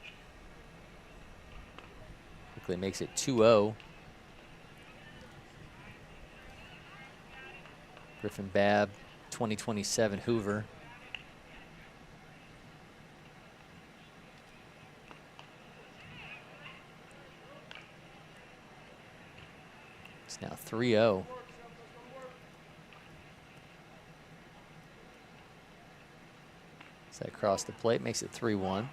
Quickly makes it 2-0. Griffin Babb, 2027 Hoover. It's now 3-0. Set across the plate, makes it 3-1.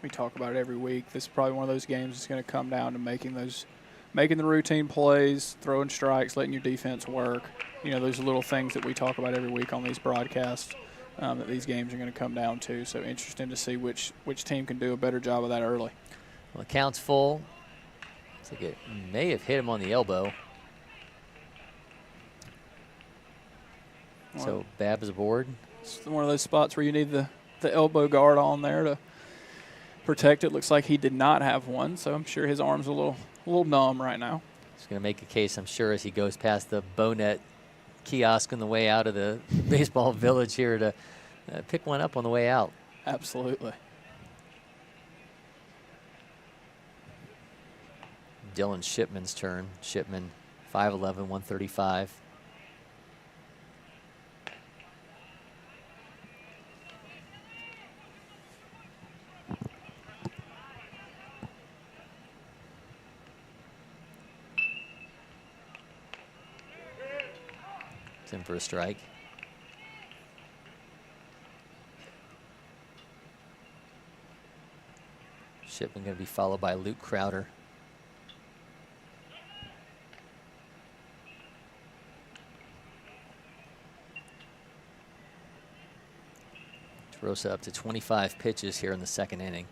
We talk about it every week. This is probably one of those games that's going to come down to making the routine plays, throwing strikes, letting your defense work. You know, those little things that we talk about every week on these broadcasts that these games are going to come down to. So interesting to see which team can do a better job of that early. Well, the count's full. Looks like it may have hit him on the elbow. So Babb is aboard. It's one of those spots where you need the elbow guard on there to protect it. Looks like he did not have one, so I'm sure his arm's a little numb right now. He's going to make a case, I'm sure, as he goes past the Bonet kiosk on the way out of the baseball village here to pick one up on the way out. Absolutely. Dylan Shipman's turn. Shipman, 5'11", 135. It's in for a strike. Shipman going to be followed by Luke Crowder. DeRosa up to 25 pitches here in the second inning.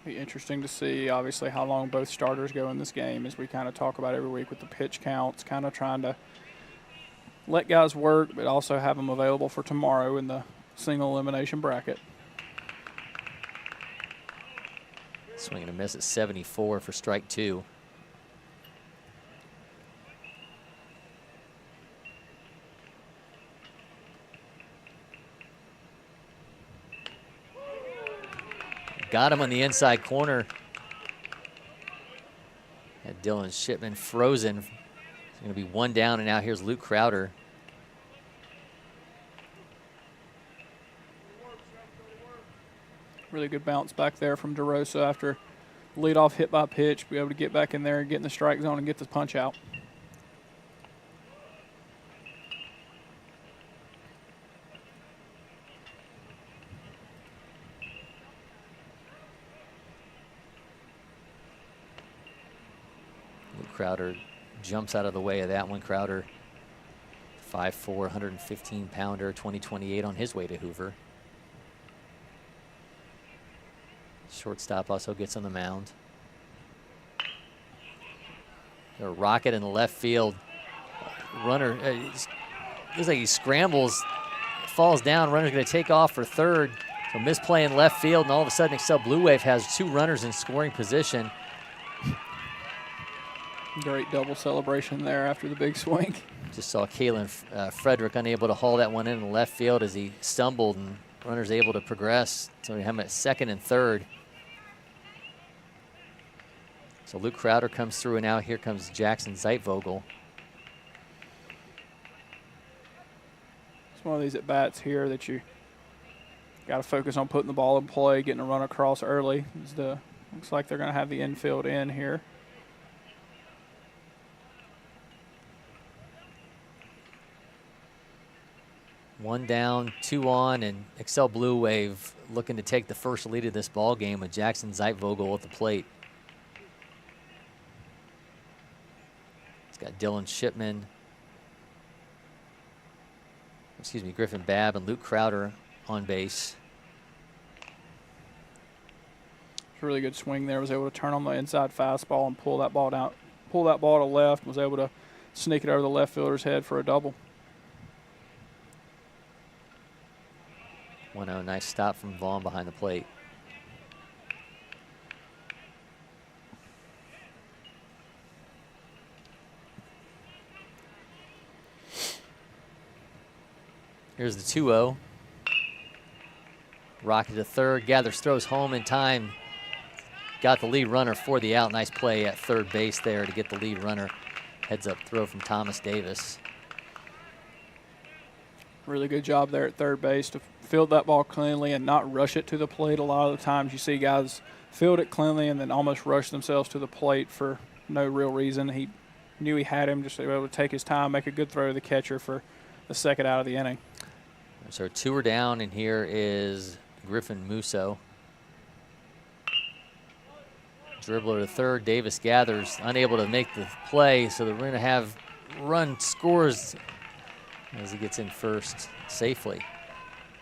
Be interesting to see, obviously, how long both starters go in this game, as we kind of talk about every week with the pitch counts, kind of trying to let guys work, but also have them available for tomorrow in the single elimination bracket. Swing and a miss at 74 for strike 2. Got him on the inside corner. Had Dylan Shipman frozen. It's going to be 1 down, and now here's Luke Crowder. Really good bounce back there from DeRosa after leadoff hit by pitch. Be able to get back in there and get in the strike zone and get the punch out. Crowder jumps out of the way of that one. Crowder, 5'4", 115-pounder, 2028 on his way to Hoover. Shortstop also gets on the mound. A rocket in the left field. Runner, looks like he scrambles, falls down. Runner's going to take off for third. So misplay in left field, and all of a sudden Excel Blue Wave has 2 runners in scoring position. Great double celebration there after the big swing. Just saw Kalen Frederick unable to haul that one in the left field as he stumbled, and runners able to progress. So we have him at second and third. So Luke Crowder comes through, and now here comes Jackson Zeitvogel. It's one of these at-bats here that you got to focus on putting the ball in play, getting a run across early. Looks like they're going to have the infield in here. One down, 2 on, and Excel Blue Wave looking to take the first lead of this ball game with Jackson Zeitvogel at the plate. It's got Dylan Shipman, Griffin Babb and Luke Crowder on base. It's a really good swing there. Was able to turn on the inside fastball and pull that ball to left. Was able to sneak it over the left fielder's head for a double. 1-0, nice stop from Vaughn behind the plate. Here's the 2-0. Rocket to third, gathers, throws home in time. Got the lead runner for the out. Nice play at third base there to get the lead runner. Heads up throw from Thomas Davis. Really good job there at third base to field that ball cleanly and not rush it to the plate. A lot of the times you see guys field it cleanly and then almost rush themselves to the plate for no real reason. He knew he had him, just able to take his time, make a good throw to the catcher for the second out of the inning. So 2 are down, and here is Griffin Musso. Dribbler to third, Davis gathers, unable to make the play, so they're going to have run scores as he gets in first safely.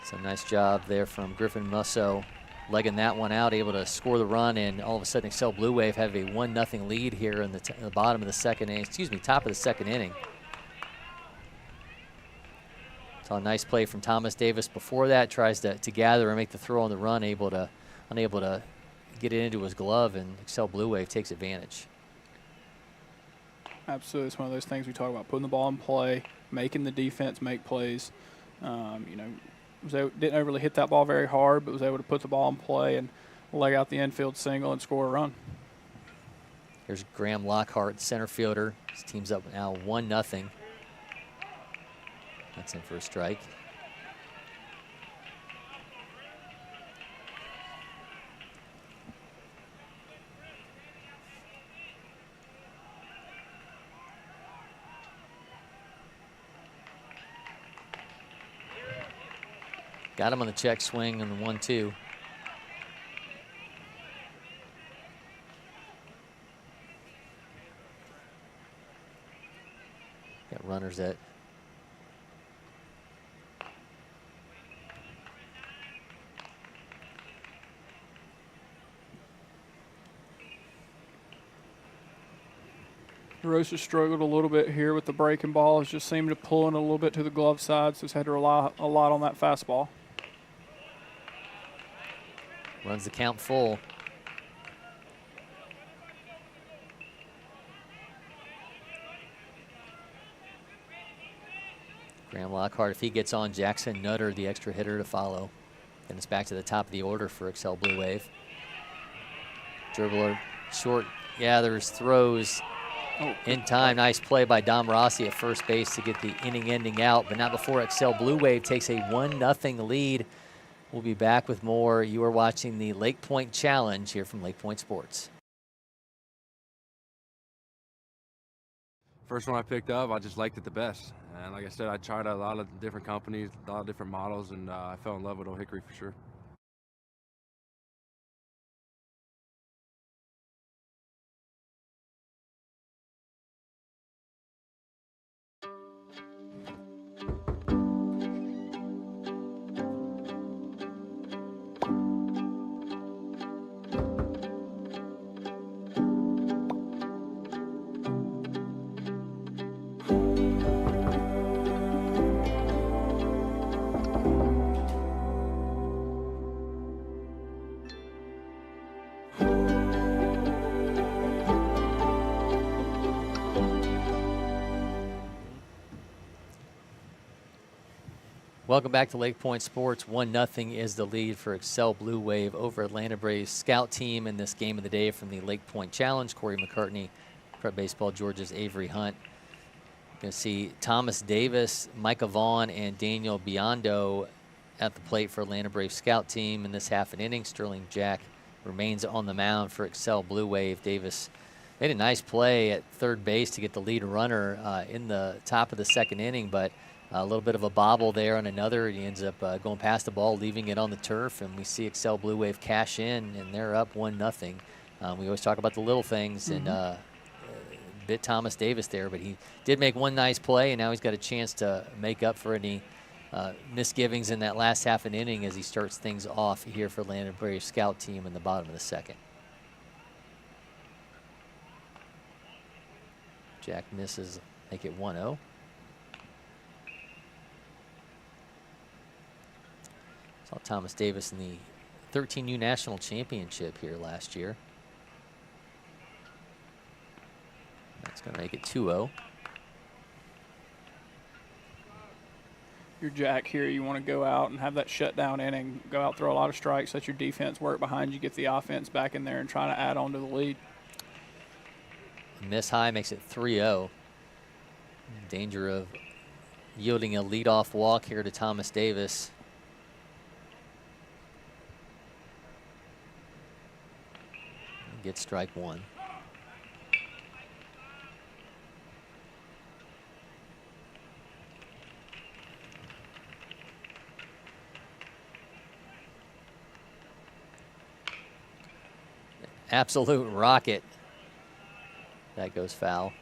So nice job there from Griffin Musso, legging that one out, able to score the run, and all of a sudden Excel Blue Wave have a 1-0 lead here in the bottom of the second inning, top of the second inning. Saw a nice play from Thomas Davis before that, tries to gather and make the throw on the run, unable to get it into his glove, and Excel Blue Wave takes advantage. Absolutely, it's one of those things we talk about, putting the ball in play, making the defense make plays. Didn't overly hit that ball very hard, but was able to put the ball in play and leg out the infield single and score a run. Here's Graham Lockhart, center fielder. His team's up now 1-0. That's in for a strike. Got him on the check swing on the 1-2. Got runners at DeRosa struggled a little bit here with the breaking ball. It's just seemed to pull in a little bit to the glove side, so he's had to rely a lot on that fastball. runs the count full. Graham Lockhart, if he gets on, Jackson Nutter, the extra hitter, to follow. And it's back to the top of the order for Excel Blue Wave. Dribbler, short gathers, throws in time. Nice play by Dom Rossi at first base to get the inning-ending out, but not before Excel Blue Wave takes a 1-0 lead. We'll be back with more. You are watching the LakePoint Challenge here from LakePoint Sports. First one I picked up, I just liked it the best. And like I said, I tried a lot of different companies, a lot of different models, and I fell in love with Old Hickory for sure. Welcome back to LakePoint Sports. 1-0 is the lead for Excel Blue Wave over Atlanta Braves scout team in this game of the day from the LakePoint Challenge. Cory McCartney, Prep Baseball, Georgia's Avery Hunt. You're going to see Thomas Davis, Micah Vaughn, and Daniel Biondo at the plate for Atlanta Braves scout team in this half an inning. Sterling Jack remains on the mound for Excel Blue Wave. Davis made a nice play at third base to get the lead runner in the top of the second inning, but a little bit of a bobble there on another. He ends up going past the ball, leaving it on the turf, and we see Excel Blue Wave cash in, and they're up 1-0. We always talk about the little things, and bit Thomas Davis there, but he did make one nice play, and now he's got a chance to make up for any misgivings in that last half an inning as he starts things off here for Atlanta Braves scout team in the bottom of the second. Jack misses, make it 1-0. Saw Thomas Davis in the 13U National Championship here last year. That's going to make it 2-0. Your Jack here, you want to go out and have that shutdown inning, go out, throw a lot of strikes, let your defense work behind you, get the offense back in there and try to add on to the lead. Miss high makes it 3-0. Danger of yielding a leadoff walk here to Thomas Davis. Get strike one. Absolute rocket. That goes foul.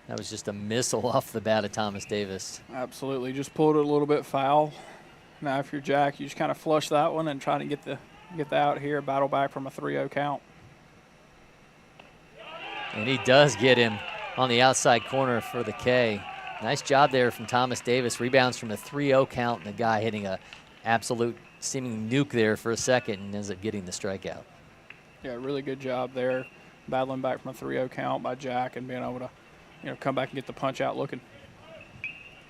That was just a missile off the bat of Thomas Davis. Absolutely, just pulled it a little bit foul. Now, if you're Jack, you just kind of flush that one and try to get the out here, battle back from a 3-0 count. And he does get him on the outside corner for the K. Nice job there from Thomas Davis. Rebounds from a 3-0 count, and the guy hitting a absolute seeming nuke there for a second and ends up getting the strikeout. Yeah, really good job there, battling back from a 3-0 count by Jack and being able to, come back and get the punch out looking.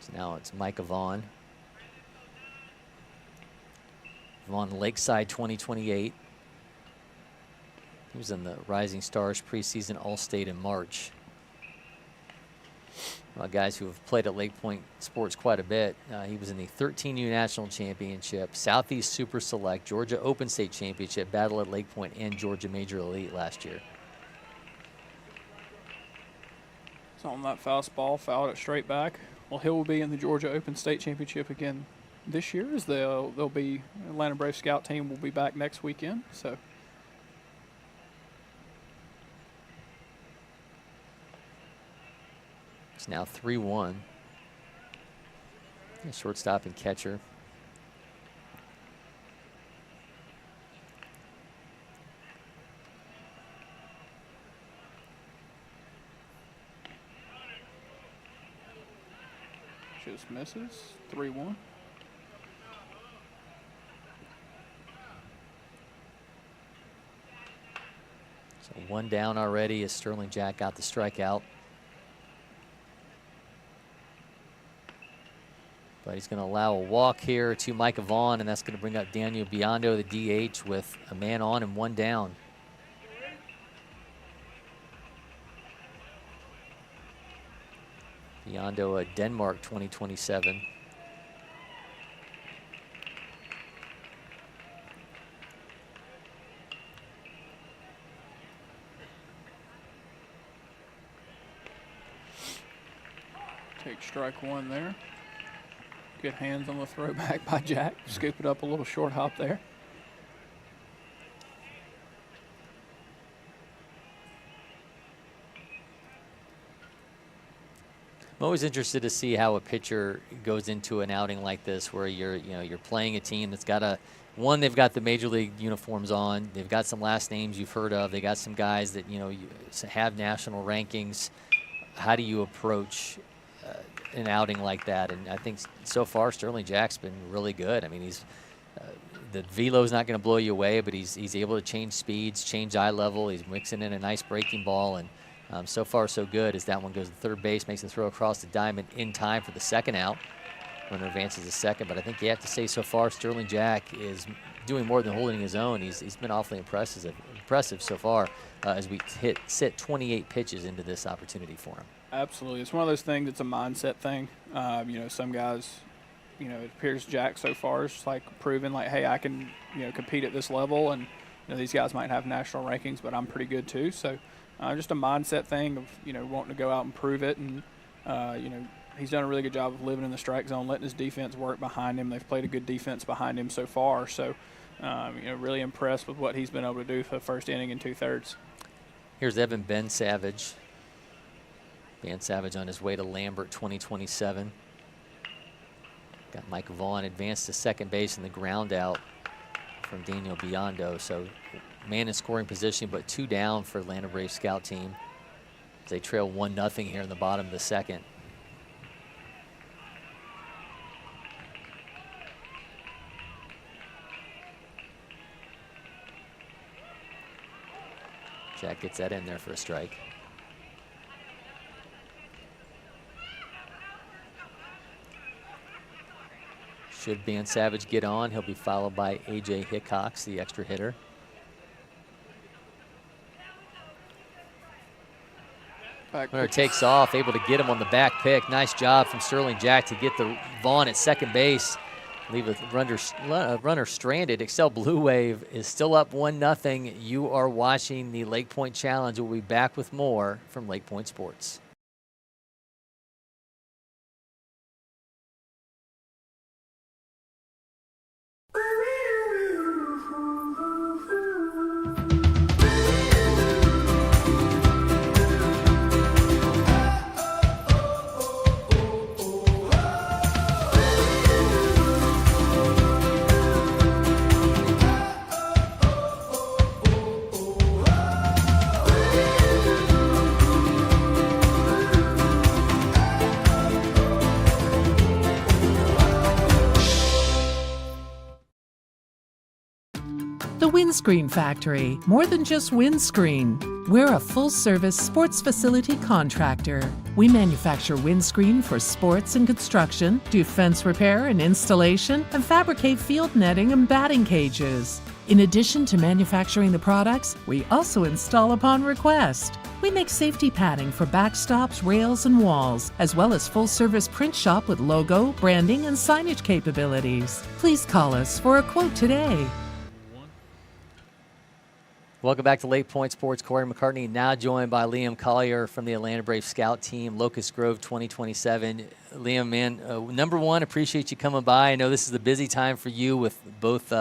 So now it's Micah Vaughn. Vaughn, Lakeside 2028. He was in the Rising Stars preseason All-State in March. Guys who have played at LakePoint Sports quite a bit. He was in the 13U National Championship, Southeast Super Select, Georgia Open State Championship, Battle at LakePoint, and Georgia Major Elite last year. So on that fastball, fouled it straight back. Well, he will be in the Georgia Open State Championship again this year, as they'll be Atlanta Braves scout team will be back next weekend. So It's now 3-1. Shortstop and catcher. Just misses. 3-1. So 1 down already as Sterling Jack got the strikeout. But he's going to allow a walk here to Micah Vaughn, and that's going to bring up Daniel Biondo, the DH, with a man on and 1 down. Biondo, Denmark 2027. Take strike 1 there. Good hands on the throwback by Jack. Scoop it up a little short hop there. I'm always interested to see how a pitcher goes into an outing like this, where you're playing a team that's got they've got the major league uniforms on. They've got some last names you've heard of. They got some guys that have national rankings. How do you approach an outing like that? And I think so far Sterling Jack's been really good. I mean, the velo's not going to blow you away, but he's able to change speeds, change eye level. He's mixing in a nice breaking ball, and so far so good as that one goes to third base, makes the throw across the diamond in time for the second out. Runner advances to second, but I think you have to say so far Sterling Jack is doing more than holding his own. He's been awfully impressive so far as we sit 28 pitches into this opportunity for him. Absolutely. It's one of those things, it's a mindset thing. Some guys, it appears Jack so far is just like proving like, hey, I can, compete at this level, and these guys might have national rankings, but I'm pretty good too. So just a mindset thing of, wanting to go out and prove it. And, he's done a really good job of living in the strike zone, letting his defense work behind him. They've played a good defense behind him so far. So, really impressed with what he's been able to do for the first inning and 2/3. Here's Evan Ben Savage. Ben Savage on his way to Lambert 2027. Got Mike Vaughn advanced to second base in the ground out from Daniel Biondo. So man in scoring position, but 2 down for Atlanta Braves scout team. They trail 1-0 here in the bottom of the second. Jack gets that in there for a strike. Should Ben Savage get on, he'll be followed by A.J. Hickox, the extra hitter. Runner takes off, able to get him on the back pick. Nice job from Sterling Jack to get the Vaughn at second base. Leave a runner stranded. Excel Blue Wave is still up 1-0. You are watching the LakePoint Challenge. We'll be back with more from LakePoint Sports. The Windscreen Factory, more than just windscreen. We're a full-service sports facility contractor. We manufacture windscreen for sports and construction, do fence repair and installation, and fabricate field netting and batting cages. In addition to manufacturing the products, we also install upon request. We make safety padding for backstops, rails, and walls, as well as full-service print shop with logo, branding, and signage capabilities. Please call us for a quote today. Welcome back to LakePoint Sports. Cory McCartney now joined by Liam Colier from the Atlanta Braves scout team, Locust Grove 2027. Liam, man, number one, appreciate you coming by. I know this is a busy time for you with both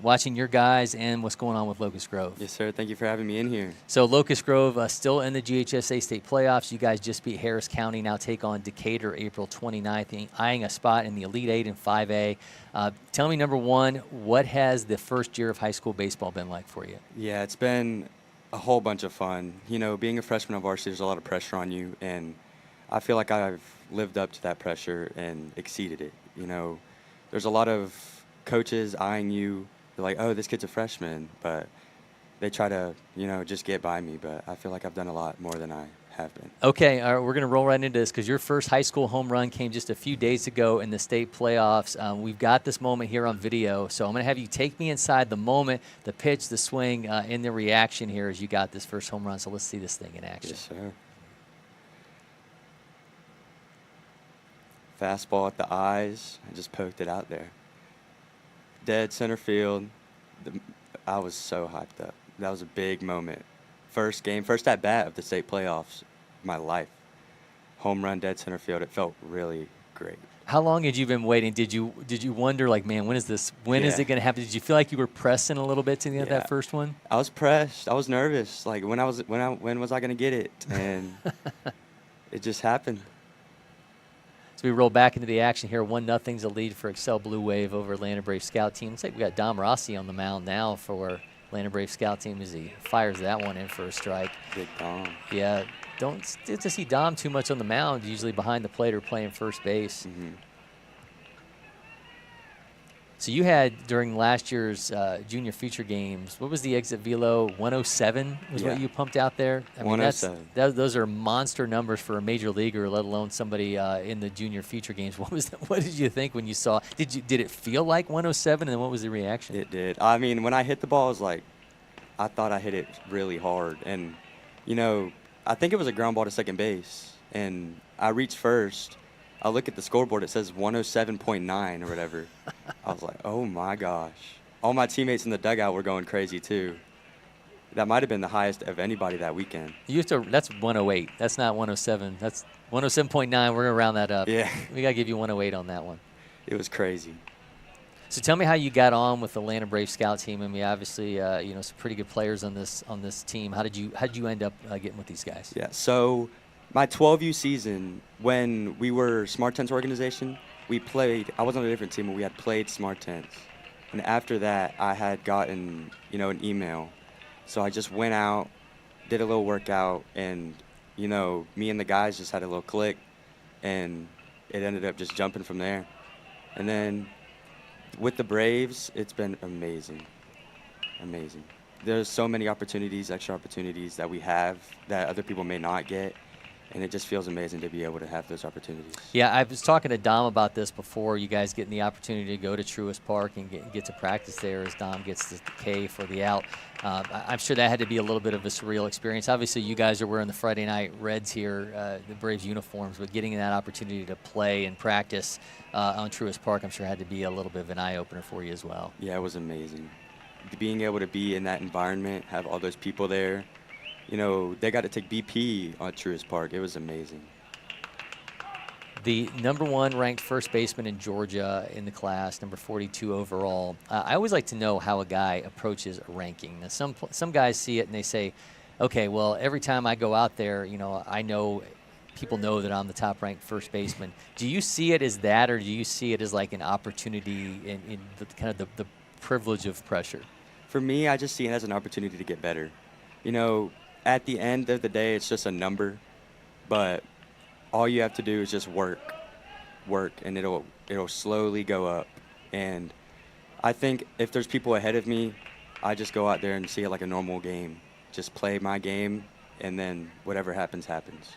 watching your guys and what's going on with Locust Grove. Yes, sir. Thank you for having me in here. So Locust Grove still in the GHSA state playoffs. You guys just beat Harris County, now take on Decatur April 29th, eyeing a spot in the Elite 8 and 5A. Tell me, number one, what has the first year of high school baseball been like for you? Yeah, it's been a whole bunch of fun. You know, being a freshman on varsity, there's a lot of pressure on you, and I feel like I've lived up to that pressure and exceeded it. You know, there's a lot of coaches eyeing you. They're like, oh, this kid's a freshman, but they try to, you know, just get by me. But I feel like I've done a lot more than I have been. Okay, we're going to roll right into this because your first high school home run came just a few days ago in the state playoffs. We've got this moment here on video, so I'm going to have you take me inside the moment, the pitch, the swing, and the reaction here as you got this first home run. So let's see this thing in action. Yes, sir. Fastball at the eyes. I just poked it out there. Dead center field. I was so hyped up. That was a big moment. First game, first at bat of the state playoffs, my life. Home run, dead center field. It felt really great. How long had you been waiting? Did you wonder, like, man, when is this? When is it going to happen? Did you feel like you were pressing a little bit to get that first one? I was pressed. I was nervous. Like when was I going to get it? And it just happened. So we roll back into the action here. 1-0's a lead for Excel Blue Wave over Atlanta Brave Scout Team. Looks like we got Dom Rossi on the mound now for Atlanta Brave Scout Team as he fires that one in for a strike. Big Dom. Yeah, don't get to see Dom too much on the mound, usually behind the plate or playing first base. Mm-hmm. So you had, during last year's junior feature games, what was the exit velo? 107 was what you pumped out there? I mean, 107. Those are monster numbers for a major leaguer, let alone somebody in the junior feature games. What did you think when you saw? Did it feel like 107, and then what was the reaction? It did. I mean, when I hit the ball, I was like, I thought I hit it really hard. And, you know, I think it was a ground ball to second base. And I reached first. I look at the scoreboard, it says 107.9 or whatever. I was like, oh my gosh. All my teammates in the dugout were going crazy too. That might have been the highest of anybody that weekend. That's 108. That's not 107. That's 107.9. We're going to round that up. Yeah. We got to give you 108 on that one. It was crazy. So tell me how you got on with the Atlanta Brave Scout Team. I mean, obviously, you know, some pretty good players on this team. How did you end up getting with these guys? Yeah, so my 12U season, when we were Smart Tents organization, I was on a different team, and we had played Smart Tents. And after that, I had gotten, you know, an email. So I just went out, did a little workout, and, you know, me and the guys just had a little click, and it ended up just jumping from there. And then with the Braves, it's been amazing. Amazing. There's so many opportunities, extra opportunities that we have that other people may not get. And it just feels amazing to be able to have those opportunities. Yeah, I was talking to Dom about this before. You guys getting the opportunity to go to Truist Park and get to practice there as Dom gets the K for the out. I'm sure that had to be a little bit of a surreal experience. Obviously, you guys are wearing the Friday Night Reds here, the Braves uniforms, but getting that opportunity to play and practice on Truist Park, I'm sure had to be a little bit of an eye-opener for you as well. Yeah, it was amazing. Being able to be in that environment, have all those people there. You know, they got to take BP on Truist Park. It was amazing. The #1 ranked first baseman in Georgia in the class, number 42 overall. I always like to know how a guy approaches a ranking. Now, some guys see it and they say, okay, well, every time I go out there, you know, I know people know that I'm the top-ranked first baseman. Do you see it as that, or do you see it as like an opportunity in the, kind of the privilege of pressure? For me, I just see it as an opportunity to get better. You know, at the end of the day, it's just a number, but all you have to do is just work, and it'll slowly go up. And I think if there's people ahead of me, I just go out there and see it like a normal game. Just play my game, and then whatever happens, happens.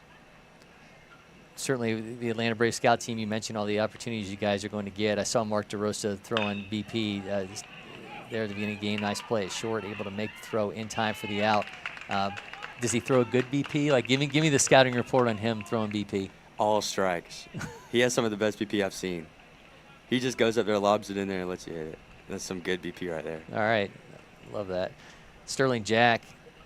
Certainly, the Atlanta Brave Scout Team, you mentioned all the opportunities you guys are going to get. I saw Mark DeRosa throwing BP there at the beginning of the game. Nice play at short, able to make the throw in time for the out. Does he throw a good BP? Like, give me the scouting report on him throwing BP. All strikes. He has some of the best BP I've seen. He just goes up there, lobs it in there, and lets you hit it. That's some good BP right there. All right. Love that. Sterling Jack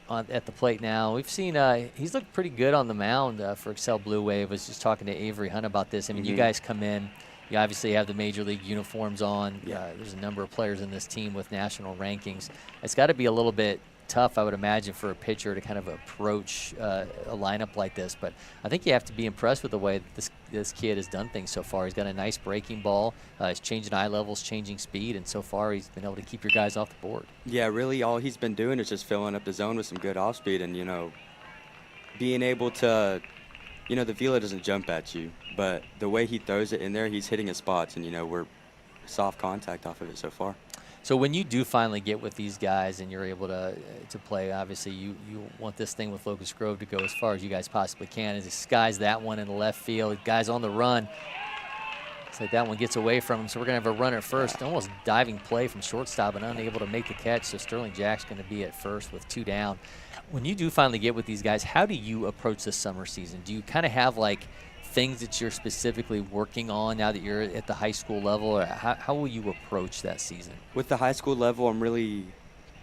at the plate now. We've seen he's looked pretty good on the mound for Excel Blue Wave. I was just talking to Avery Hunt about this. I mean, you guys come in, You obviously have the Major League uniforms on. There's a number of players in this team with national rankings. It's got to be a little bit tough, I would imagine, for a pitcher to kind of approach a lineup like this. But I think you have to be impressed with the way that this kid has done things so far. He's got a nice breaking ball. He's changing eye levels, changing speed, and so far he's been able to keep your guys off the board. Yeah, really all he's been doing is just filling up the zone with some good off speed and, being able to, the velo doesn't jump at you, but the way he throws it in there, he's hitting his spots, and, we're soft contact off of it so far. So when you do finally get with these guys and you're able to play, obviously you want this thing with Locust Grove to go as far as you guys possibly can. As he skies that one in the left field, guys on the run. It's like that one gets away from him, so we're going to have a runner at first. Almost diving play from shortstop and unable to make the catch, so Sterling Jack's going to be at first with 2 down. When you do finally get with these guys, how do you approach this summer season? Do you kind of have like things that you're specifically working on now that you're at the high school level, or how will you approach that season? With the high school level, I'm really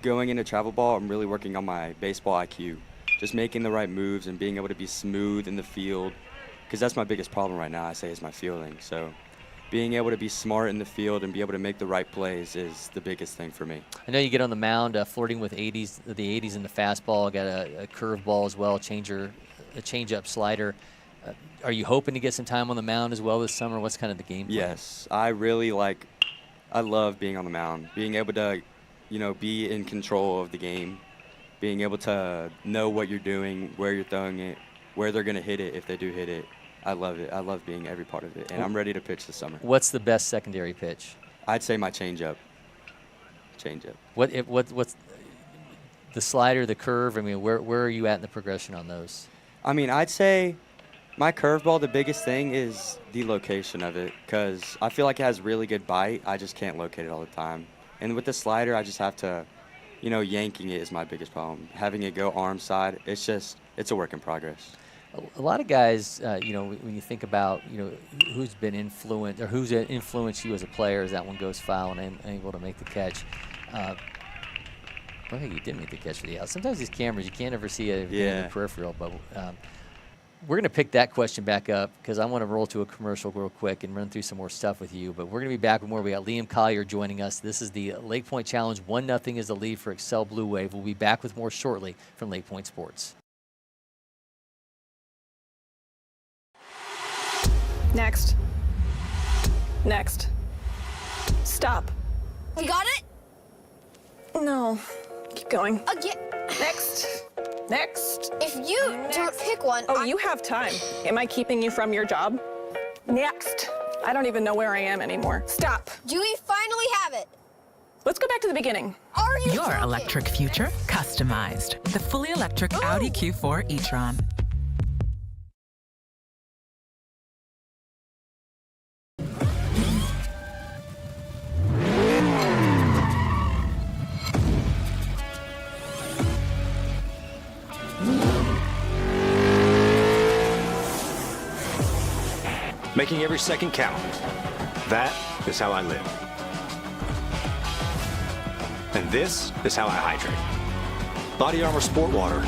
going into travel ball. I'm really working on my baseball IQ, just making the right moves and being able to be smooth in the field, because that's my biggest problem right now, I say, is my fielding. So being able to be smart in the field and be able to make the right plays is the biggest thing for me. I know you get on the mound flirting with the 80s and the fastball, got a curveball as well, a change-up slider. Are you hoping to get some time on the mound as well this summer? What's kind of the game plan? Yes, I love being on the mound, being able to, be in control of the game, being able to know what you're doing, where you're throwing it, where they're going to hit it if they do hit it. I love it. I love being every part of it, and I'm ready to pitch this summer. What's the best secondary pitch? I'd say my changeup. What's the slider, the curve? I mean, where are you at in the progression on those? I mean, I'd say my curveball, the biggest thing is the location of it, because I feel like it has really good bite. I just can't locate it all the time. And with the slider, I just have to, yanking it is my biggest problem. Having it go arm side, it's a work in progress. A lot of guys, when you think about, who's been influenced or who's influenced you as a player as that one goes foul and able to make the catch. I think he did make the catch for the out. Sometimes these cameras, you can't ever see it in the peripheral, but we're going to pick that question back up because I want to roll to a commercial real quick and run through some more stuff with you. But we're going to be back with more. We got Liam Colier joining us. This is the LakePoint Challenge. 1-0 is the lead for Excel Blue Wave. We'll be back with more shortly from LakePoint Sports. Next. Stop. You got it? No. Keep going. Again. Next. If you don't pick one. Oh, you have time. Am I keeping you from your job? Next. I don't even know where I am anymore. Stop. Do we finally have it? Let's go back to the beginning. Are you Your joking? electric future customized. The fully electric Audi Q4 e-tron. Making every second count. That is how I live. And this is how I hydrate. Body Armor Sport Water.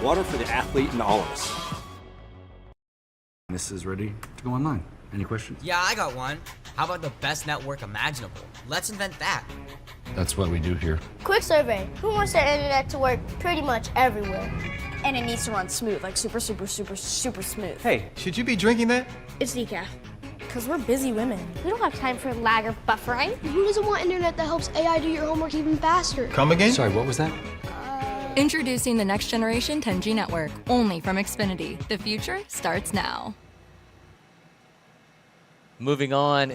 Water for the athlete and all of us. This is ready to go online. Any questions? Yeah, I got one. How about the best network imaginable? Let's invent that. That's what we do here. Quick survey. Who wants their internet to work pretty much everywhere? And it needs to run smooth, like super smooth. Hey, should you be drinking that? It's decaf. Because we're busy women. We don't have time for lag or buffering. Who doesn't want internet that helps AI do your homework even faster? Come again? Sorry, what was that? Introducing the next generation 10G network, only from Xfinity. The future starts now. Moving on,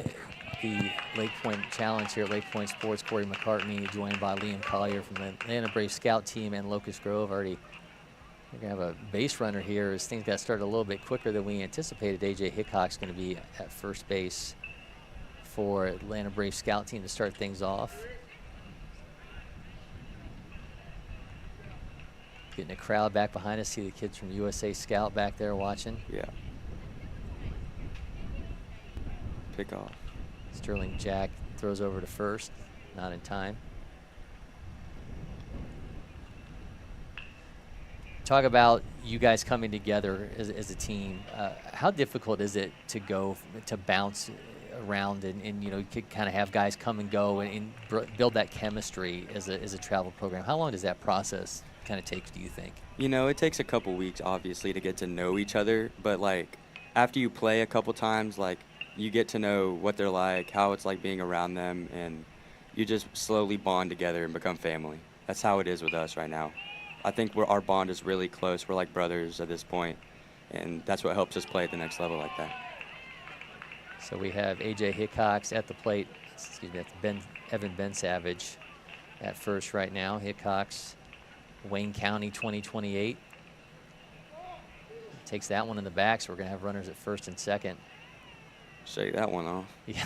the LakePoint Challenge here at LakePoint Sports. Cory McCartney joined by Liam Colier from the Atlanta Braves scout team and Locust Grove. We're going to have a base runner here as things got started a little bit quicker than we anticipated. A.J. Hickok's going to be at first base for Atlanta Braves scout team to start things off. Getting a crowd back behind us. See the kids from USA Scout back there watching. Yeah. Pick off. Sterling Jack throws over to first, not in time. talk about you guys coming together as a team. How difficult is it to bounce around and you could kind of have guys come and go and build that chemistry as a travel program? How long does that process kind of take, do you think? It takes a couple weeks, obviously, to get to know each other. But, like, after you play a couple times, like, you get to know what they're like, how it's like being around them, and you just slowly bond together and become family. That's how it is with us right now. I think our bond is really close. We're like brothers at this point, and that's what helps us play at the next level like that. So we have A.J. Hickox at the plate. Excuse me, that's Evan Ben Savage at first right now. Hickox, Wayne County 2028. Takes that one in the back, so we're going to have runners at first and second. Shake that one off. Yeah.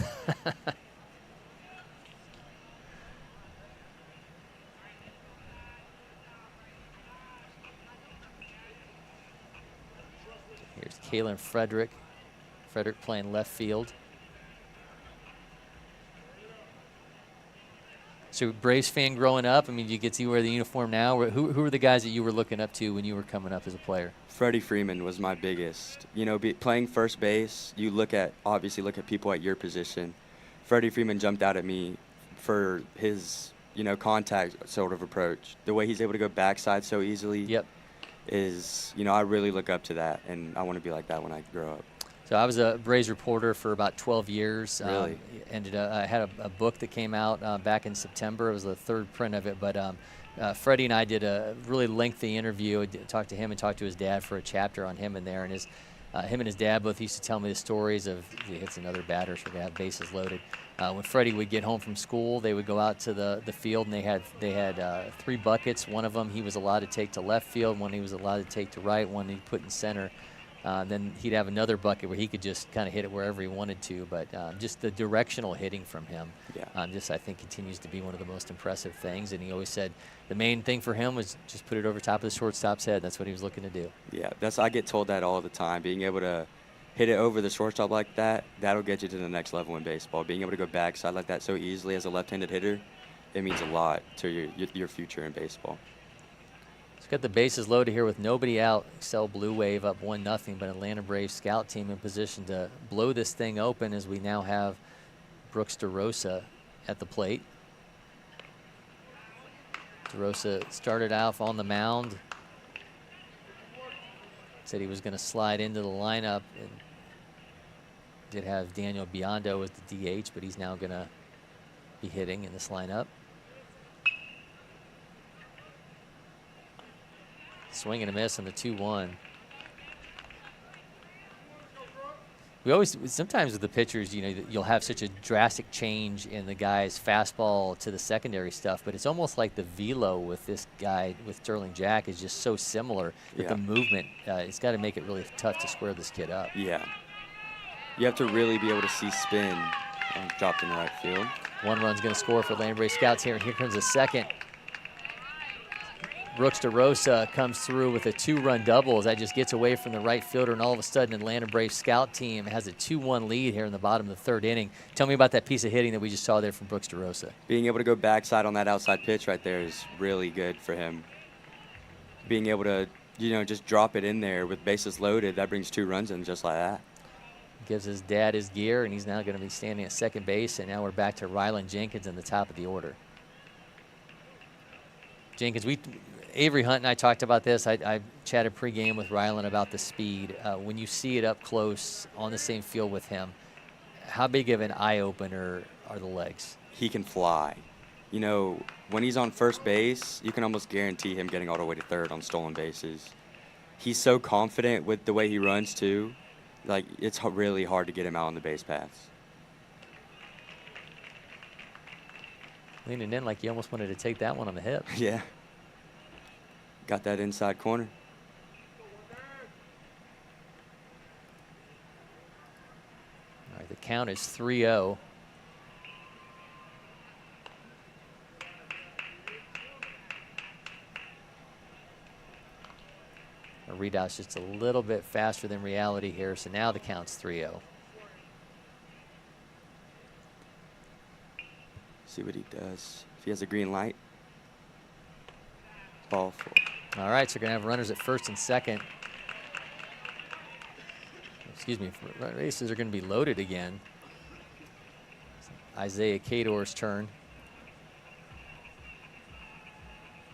Here's Kalen Frederick. Frederick playing left field. So Braves fan growing up, I mean, you get to wear the uniform now. Who are the guys that you were looking up to when you were coming up as a player? Freddie Freeman was my biggest. Playing first base, you obviously look at people at your position. Freddie Freeman jumped out at me for his, contact sort of approach. The way he's able to go backside so easily. Yep. Is, I really look up to that, and I want to be like that when I grow up. So I was a Braves reporter for about 12 years. Really? I had a book that came out back in September. It was the third print of it. But Freddie and I did a really lengthy interview. Talked to him and talked to his dad for a chapter on him in there. And him and his dad both used to tell me the stories of he hits another batter, so we're going to have bases loaded. When Freddie would get home from school, they would go out to the field, and they had 3 buckets. One of them he was allowed to take to left field, one he was allowed to take to right, one he put in center. Then he'd have another bucket where he could just kind of hit it wherever he wanted to. But just the directional hitting from him, I think continues to be one of the most impressive things. And he always said the main thing for him was just put it over top of the shortstop's head. That's what he was looking to do. Yeah, I get told that all the time. Being able to hit it over the shortstop like that, that'll get you to the next level in baseball. Being able to go backside like that so easily as a left-handed hitter, it means a lot to your future in baseball. Got the bases loaded here with nobody out. Excel Blue Wave up 1-0, but Atlanta Braves scout team in position to blow this thing open as we now have Brooks DeRosa at the plate. DeRosa started off on the mound. Said he was going to slide into the lineup and did have Daniel Biondo as the DH, but he's now going to be hitting in this lineup. Swing and a miss on the 2-1. We always, sometimes with the pitchers, you'll have such a drastic change in the guy's fastball to the secondary stuff, but it's almost like the velo with this guy, with Sterling Jack, is just so similar with the movement. It's got to make it really tough to square this kid up. Yeah. You have to really be able to see spin dropped in the right field. 1 run's going to score for Atlanta Braves scouts here, and here comes a second. Brooks DeRosa comes through with a 2-run double as that just gets away from the right fielder, and all of a sudden Atlanta Braves scout team has a 2-1 lead here in the bottom of the third inning. Tell me about that piece of hitting that we just saw there from Brooks DeRosa. Being able to go backside on that outside pitch right there is really good for him. Being able to, just drop it in there with bases loaded, that brings 2 runs in just like that. Gives his dad his gear, and he's now going to be standing at second base, and now we're back to Rylan Jenkins in the top of the order. Jenkins, Avery Hunt and I talked about this. I chatted pregame with Rylan about the speed. When you see it up close on the same field with him, how big of an eye-opener are the legs? He can fly. When he's on first base, you can almost guarantee him getting all the way to third on stolen bases. He's so confident with the way he runs, too. Like, it's really hard to get him out on the base paths. Leaning in like you almost wanted to take that one on the hip. Yeah. Got that inside corner. All right, the count is 3-0. Our readout's just a little bit faster than reality here, so now the count's 3-0. See what he does. If he has a green light, ball 4. All right, so we're going to have runners at first and second. Excuse me, bases are going to be loaded again. Isaiah Cador's turn.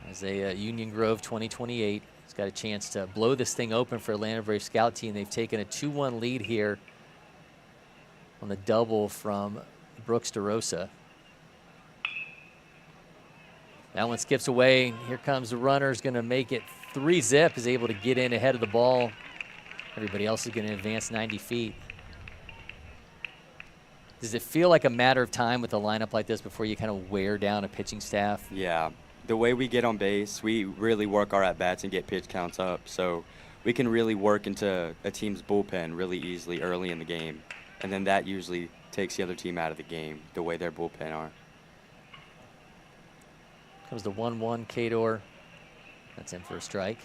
Isaiah, Union Grove 2028. He's got a chance to blow this thing open for Atlanta Braves scout team. They've taken a 2-1 lead here on the double from Brooks DeRosa. That one skips away. Here comes the runner. Is going to make it 3-zip. Is able to get in ahead of the ball. Everybody else is going to advance 90 feet. Does it feel like a matter of time with a lineup like this before you kind of wear down a pitching staff? Yeah. The way we get on base, we really work our at-bats and get pitch counts up. So we can really work into a team's bullpen really easily early in the game. And then that usually takes the other team out of the game, the way their bullpen are. Comes the 1-1 Cador. That's in for a strike.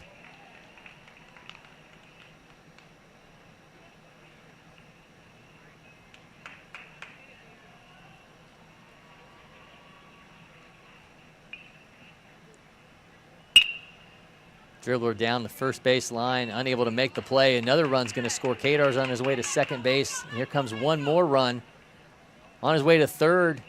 Dribbler down the first base line, unable to make the play. Another run's going to score. Cador's on his way to second base. And here comes one more run on his way to third.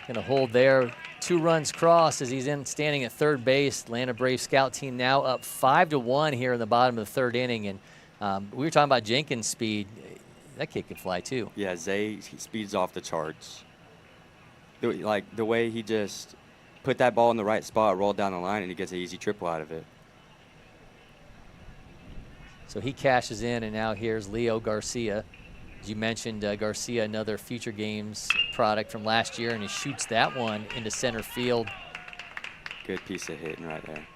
Going to hold there. 2 runs crossed as he's standing at third base. Atlanta Braves scout team now up 5-1 here in the bottom of the third inning. And we were talking about Jenkins' speed. That kid could fly too. Yeah, he speeds off the charts. The way he just put that ball in the right spot, rolled down the line, and he gets an easy triple out of it. So he cashes in, and now here's Leo Garcia. As you mentioned, Garcia, another Future Games product from last year, and he shoots that one into center field. Good piece of hitting right there.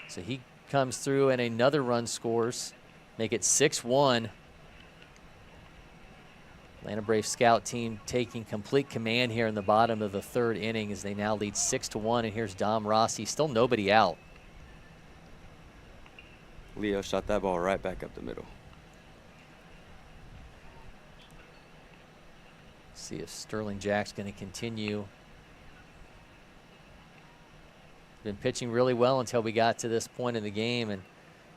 So he comes through, and another run scores, make it 6-1. Atlanta Braves scout team taking complete command here in the bottom of the third inning as they now lead 6-1. And here's Dom Rossi, still nobody out. Leo shot that ball right back up the middle. See if Sterling Jack's going to continue. Been pitching really well until we got to this point in the game, and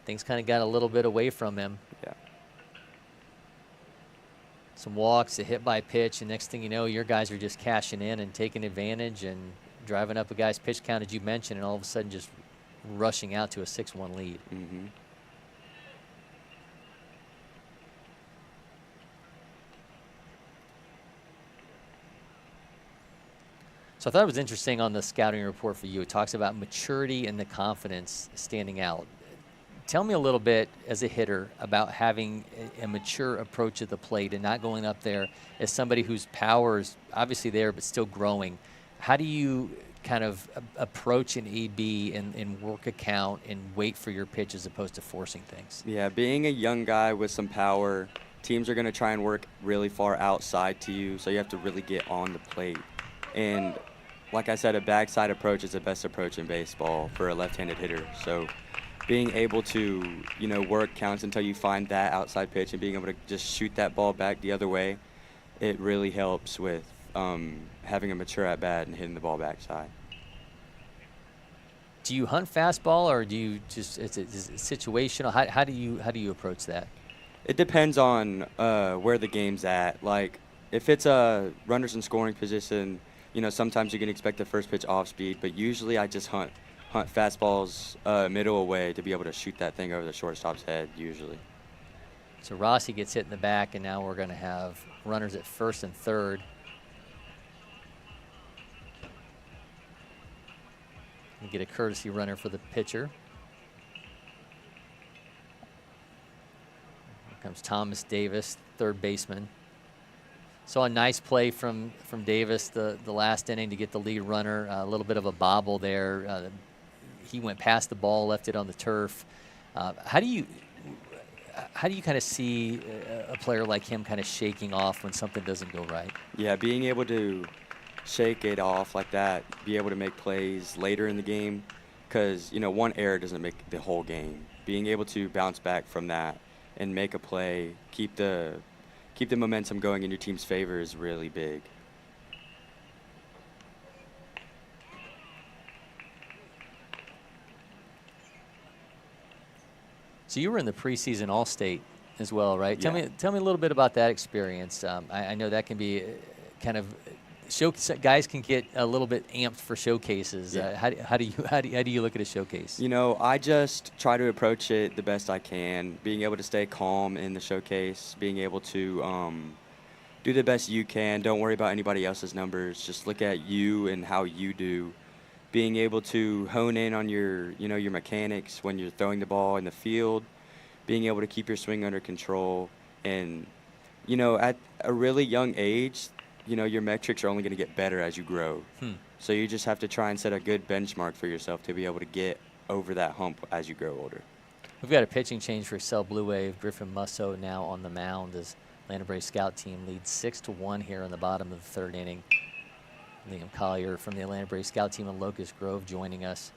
things kind of got a little bit away from him. Yeah. Some walks, a hit by pitch, and next thing you know, your guys are just cashing in and taking advantage and driving up a guy's pitch count, as you mentioned, and all of a sudden just rushing out to a 6-1 lead. Mm-hmm. So I thought it was interesting on the scouting report for you. It talks about maturity and the confidence standing out. Tell me a little bit as a hitter about having a mature approach at the plate and not going up there as somebody whose power is obviously there but still growing. How do you kind of approach an AB and work a count and wait for your pitch as opposed to forcing things? Yeah, being a young guy with some power, teams are going to try and work really far outside to you, so you have to really get on the plate. And like I said, a backside approach is the best approach in baseball for a left-handed hitter. So being able to, work counts until you find that outside pitch and being able to just shoot that ball back the other way, it really helps with having a mature at-bat and hitting the ball backside. Do you hunt fastball, or do you just is it situational? How do you approach that? It depends on where the game's at. Like if it's a runners in scoring position, sometimes you can expect the first pitch off speed, but usually I just hunt fastballs middle away to be able to shoot that thing over the shortstop's head usually. So Rossi gets hit in the back, and now we're going to have runners at first and third. We get a courtesy runner for the pitcher. Here comes Thomas Davis, third baseman. So a nice play from Davis the last inning to get the lead runner. A little bit of a bobble there. He went past the ball, left it on the turf. How do you kind of see a player like him kind of shaking off when something doesn't go right? Yeah, being able to shake it off like that, be able to make plays later in the game, because one error doesn't make the whole game. Being able to bounce back from that and make a play, keep the momentum going in your team's favor is really big. So you were in the preseason All-State as well, right? Yeah. Tell me a little bit about that experience. I know that can be kind of guys can get a little bit amped for showcases. Yeah. How do you look at a showcase? You know, I just try to approach it the best I can, being able to stay calm in the showcase, being able to do the best you can. Don't worry about anybody else's numbers. Just look at you and how you do. Being able to hone in on your mechanics when you're throwing the ball in the field, being able to keep your swing under control. And, at a really young age, your metrics are only going to get better as you grow. So you just have to try and set a good benchmark for yourself to be able to get over that hump as you grow older. We've got a pitching change for Excel Blue Wave. Griffin Musso now on the mound as Atlanta Braves scout team leads 6-1 here in the bottom of the third inning. Liam Colier from the Atlanta Braves scout team in Locust Grove joining us.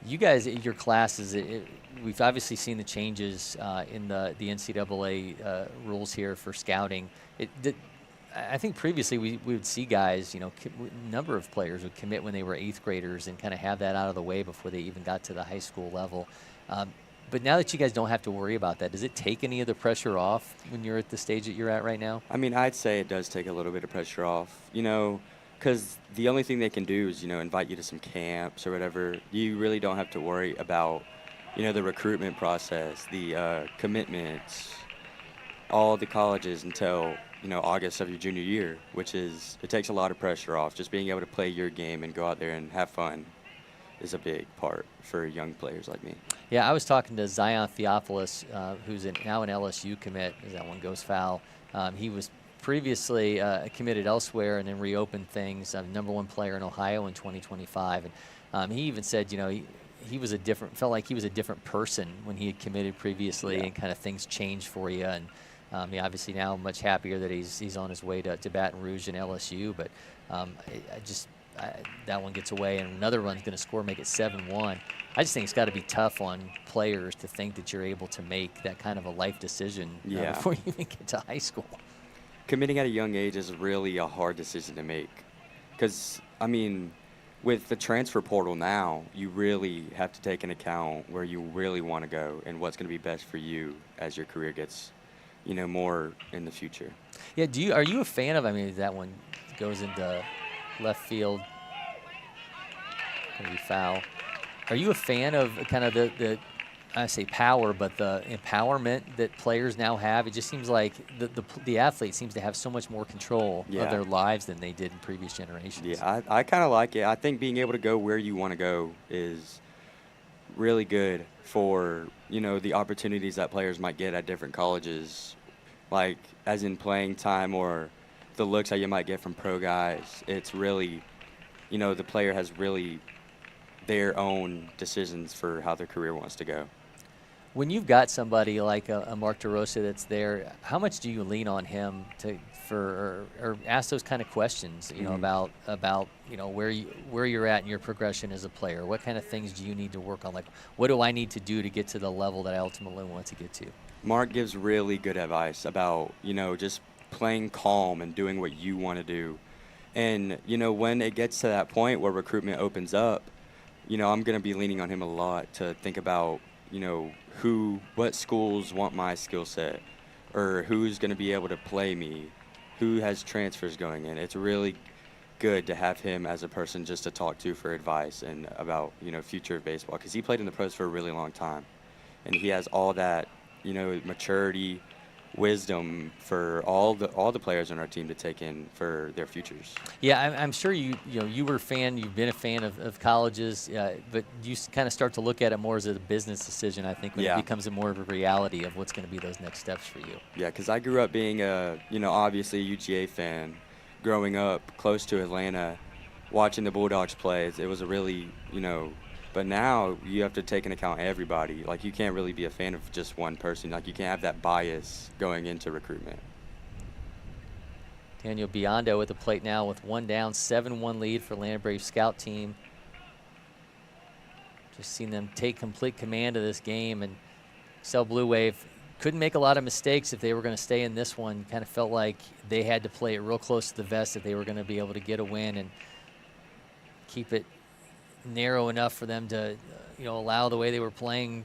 You guys, your classes, we've obviously seen the changes in the NCAA rules here for scouting. I think previously we would see guys, a number of players would commit when they were 8th graders and kind of have that out of the way before they even got to the high school level. But now that you guys don't have to worry about that, does it take any of the pressure off when you're at the stage that you're at right now? I mean, I'd say it does take a little bit of pressure off, because the only thing they can do is, invite you to some camps or whatever. You really don't have to worry about, the recruitment process, the commitments, all the colleges until, August of your junior year, it takes a lot of pressure off. Just being able to play your game and go out there and have fun is a big part for young players like me. Yeah, I was talking to Zion Theophilus, who's now an LSU commit, as that one goes foul. He was previously committed elsewhere and then reopened things. #1 player in Ohio in 2025, and he even said, he was felt like he was a different person when he had committed previously, and kind of things changed for you. And he obviously now much happier that he's on his way to Baton Rouge and LSU. But that one gets away, and another run's going to score, make it 7-1. I just think it's got to be tough on players to think that you're able to make that kind of a life decision before you even get to high school. Committing at a young age is really a hard decision to make because, with the transfer portal now, you really have to take into account where you really want to go and what's going to be best for you as your career gets, more in the future. Yeah, are you a fan of, that one goes into left field, going to be foul. Are you a fan of kind of the I say power, but the empowerment that players now have? It just seems like the athlete seems to have so much more control of their lives than they did in previous generations. Yeah, I kind of like it. I think being able to go where you want to go is really good for, the opportunities that players might get at different colleges, like as in playing time or the looks that you might get from pro guys. It's really, the player has really their own decisions for how their career wants to go. When you've got somebody like a Mark DeRosa that's there, how much do you lean on him or ask those kind of questions, about where you're at in your progression as a player? What kind of things do you need to work on? Like, what do I need to do to get to the level that I ultimately want to get to? Mark gives really good advice about, just playing calm and doing what you want to do. And, when it gets to that point where recruitment opens up, I'm going to be leaning on him a lot to think about, what schools want my skill set or who's going to be able to play me, who has transfers going in. It's really good to have him as a person just to talk to for advice and about, future of baseball, because he played in the pros for a really long time. And he has all that, maturity, wisdom for all the players on our team to take in for their futures. Yeah, I'm sure you've been a fan of colleges, but you kind of start to look at it more as a business decision, I think, when it becomes more of a reality of what's going to be those next steps for you. Yeah, because I grew up being obviously a UGA fan, growing up close to Atlanta, watching the Bulldogs play. It was a really, but now you have to take into account everybody. Like, you can't really be a fan of just one person. Like, you can't have that bias going into recruitment. Daniel Biondo at the plate now with one down, 7-1 lead for Atlanta Braves scout team. Just seen them take complete command of this game, and Excel Blue Wave couldn't make a lot of mistakes if they were going to stay in this one. Kind of felt like they had to play it real close to the vest if they were going to be able to get a win and keep it narrow enough for them to, allow the way they were playing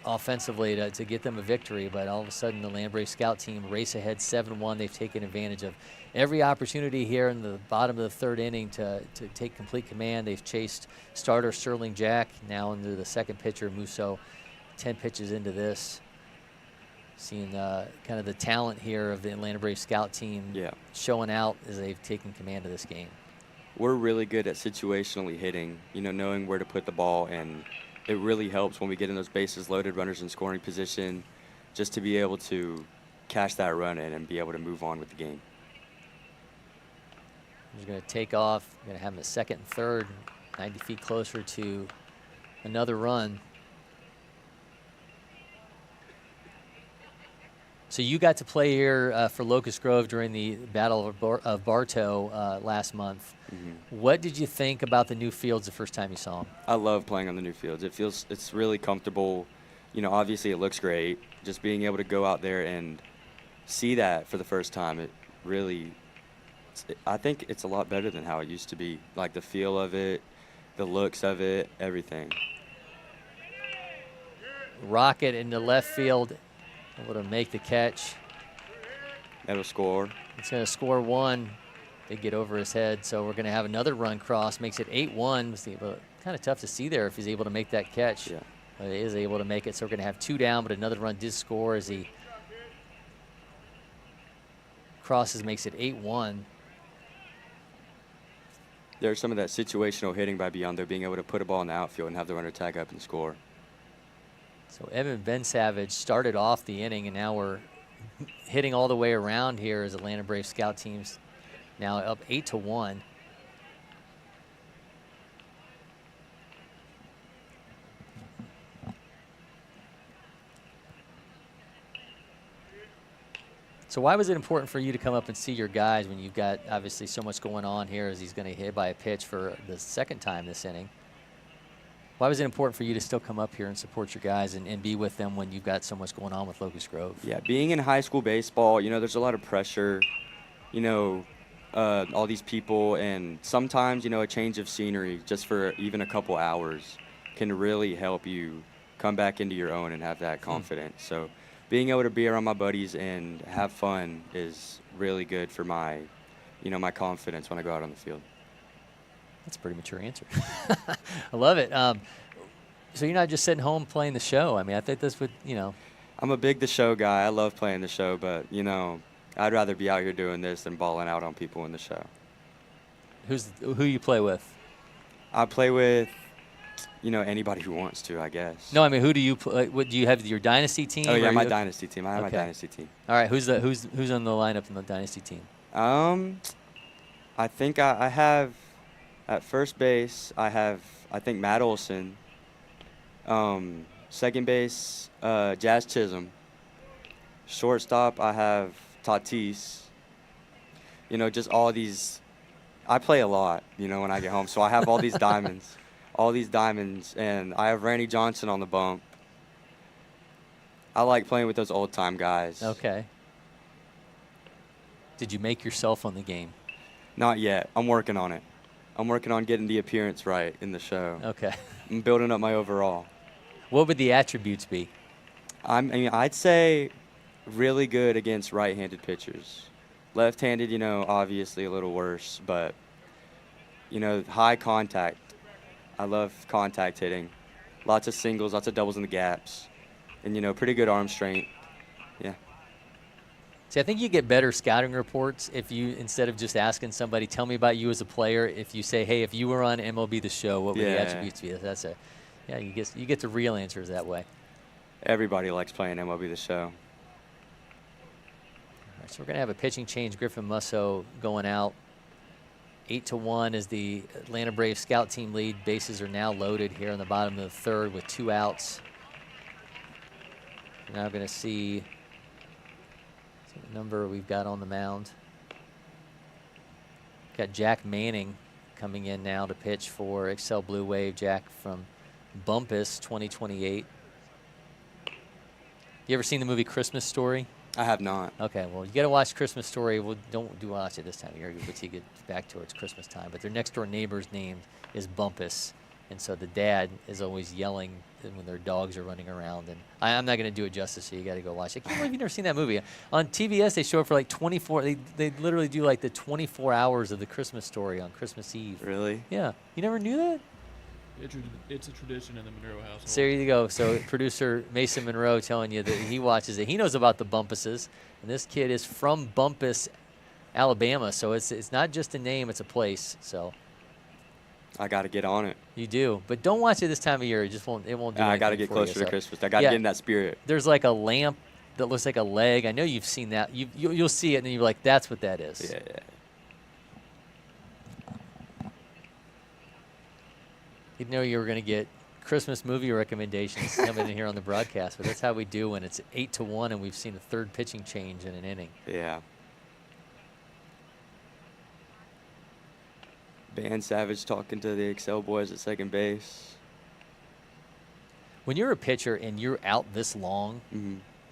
offensively to get them a victory, but all of a sudden the Land Brave Scout team race ahead 7-1. They've taken advantage of every opportunity here in the bottom of the third inning to take complete command. They've chased starter Sterling Jack, now into the second pitcher, Musso, 10 pitches into this. Seeing kind of the talent here of the Atlanta Braves scout team showing out as they've taken command of this game. We're really good at situationally hitting, knowing where to put the ball, and it really helps when we get in those bases loaded, runners in scoring position, just to be able to cash that run in and be able to move on with the game. He's going to take off, going to have him at second and third, 90 feet closer to another run. So you got to play here for Locust Grove during the Battle of Bartow last month. Mm-hmm. What did you think about the new fields the first time you saw them? I love playing on the new fields. It's really comfortable. Obviously it looks great. Just being able to go out there and see that for the first time, I think it's a lot better than how it used to be. Like the feel of it, the looks of it, everything. Rocket in the left field, able to make the catch. That'll score. It's going to score one. They get over his head, so we're going to have another run cross. Makes it 8-1. Kind of tough to see there if he's able to make that catch. Yeah. But he is able to make it, so we're going to have 2 down, but another run did score as he crosses, makes it 8-1. There's some of that situational hitting by Biondo, being able to put a ball in the outfield and have the runner tag up and score. So Evan Ben Savage started off the inning, and now we're hitting all the way around here as Atlanta Braves scout teams now up 8-1. So why was it important for you to come up and see your guys when you've got obviously so much going on here as he's going to hit by a pitch for the second time this inning? Why was it important for you to still come up here and support your guys and be with them when you've got so much going on with Locust Grove? Yeah, being in high school baseball, there's a lot of pressure, all these people, and sometimes, a change of scenery just for even a couple hours can really help you come back into your own and have that confidence. So being able to be around my buddies and have fun is really good for my, my confidence when I go out on the field. That's a pretty mature answer. I love it. So you're not just sitting home playing the show. I mean, I think this would, I'm a big the show guy. I love playing the show, but, I'd rather be out here doing this than balling out on people in the show. Who you play with? I play with, anybody who wants to, I guess. No, I mean, who do you play? What do you have, your dynasty team? Oh yeah, my dynasty team. I have my dynasty team. All right, who's on the lineup in the dynasty team? I think I have at first base. I think Matt Olson. Second base, Jazz Chisholm. Shortstop, I have Tatis. Just all these. I play a lot, when I get home, so I have all these diamonds. All these diamonds, and I have Randy Johnson on the bump. I like playing with those old-time guys. Okay. Did you make yourself on the game? Not yet. I'm working on it. I'm working on getting the appearance right in the show. Okay. I'm building up my overall. What would the attributes be? I'd say really good against right-handed pitchers. Left-handed, obviously a little worse, but, high contact. I love contact hitting. Lots of singles, lots of doubles in the gaps. And, pretty good arm strength. Yeah. See, I think you get better scouting reports if you, instead of just asking somebody, tell me about you as a player, if you say, hey, if you were on MLB The Show, what would the attributes be? You get the real answers that way. Everybody likes playing MLB The Show. All right, so we're going to have a pitching change. Griffin Musso going out. 8-1 is the Atlanta Braves scout team lead. Bases are now loaded here in the bottom of the third with 2 outs. We're now going to see what number we've got on the mound. Got Jack Manning coming in now to pitch for Excel Blue Wave. Jack from Bumpus, 2028. You ever seen the movie Christmas Story? I have not. Okay, well, you got to watch Christmas Story. Well, don't watch it this time of year, but you get back towards Christmas time. But their next door neighbor's name is Bumpus, And so the dad is always yelling when their dogs are running around. And I'm not going to do it justice, so you got to go watch it. I can't believe you've never seen that movie. On TBS, they show it for like 24. They literally do like the 24 hours of the Christmas Story on Christmas Eve. Really? Yeah. You never knew that? It's a tradition in the Monroe household. So there you go. So producer Mason Monroe telling you that he watches it. He knows about the Bumpuses. And this kid is from Bumpus, Alabama. So it's not just a name, it's a place. So I got to get on it. you do. But don't watch it this time of year. It won't do I got to anything get for closer you. to Christmas. I got to get in that spirit. There's like a lamp that looks like a leg. I know you've seen that. You'll see it, and then you're like, that's what that is. Yeah. You know you were going to get Christmas movie recommendations coming in here on the broadcast, but that's how we do when it's 8-1 and we've seen a third pitching change in an inning. Yeah. Dan Savage talking to the Excel boys at second base. When you're a pitcher and you're out this long,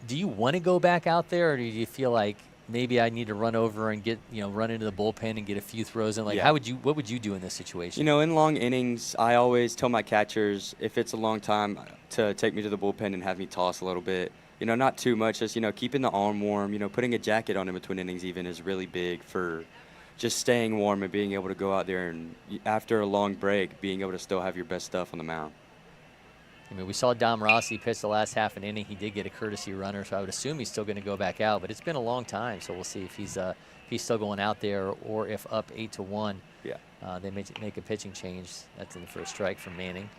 do you want to go back out there, or do you feel like maybe I need to run over and run into the bullpen and get a few throws in? Like, what would you do in this situation? In long innings, I always tell my catchers if it's a long time to take me to the bullpen and have me toss a little bit. Not too much, just keeping the arm warm. Putting a jacket on in between innings even is really big for just staying warm and being able to go out there and after a long break, being able to still have your best stuff on the mound. I mean, we saw Dom Rossi pitch the last half an inning. He did get a courtesy runner, so I would assume he's still going to go back out. But it's been a long time, so we'll see if he's still going out there or if up 8-1. Yeah. They make a pitching change. That's in for a strike from Manning.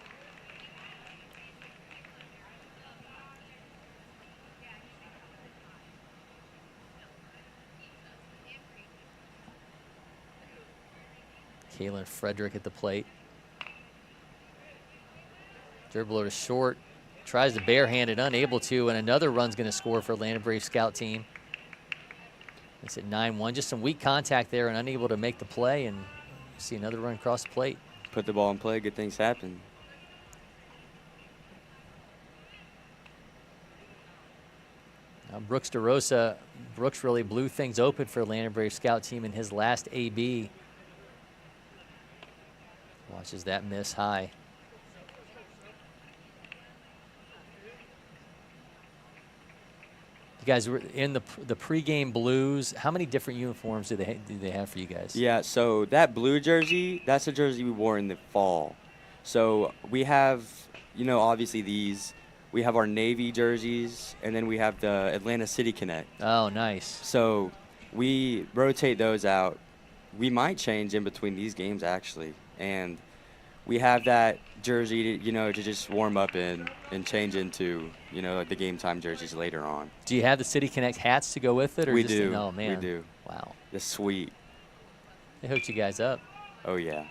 Kalen Frederick at the plate. Dribbler to short, tries to barehand it, unable to, and another run's going to score for Atlanta Braves scout team. It's at 9-1. Just some weak contact there and unable to make the play, and see another run across the plate. Put the ball in play, good things happen. Now Brooks DeRosa, Brooks really blew things open for Atlanta Braves scout team in his last AB. Watches that miss high. You guys were in the pregame blues. How many different uniforms do they have for you guys? Yeah, so that blue jersey, that's a jersey we wore in the fall. So we have, obviously these. We have our Navy jerseys, and then we have the Atlanta City Connect. Oh, nice. So we rotate those out. We might change in between these games, actually. And we have that jersey to just warm up in and change into, the game time jerseys later on. Do you have the City Connect hats to go with it? Or we just, do. Oh, man. We do. Wow. It's sweet. They hooked you guys up. Oh, yeah.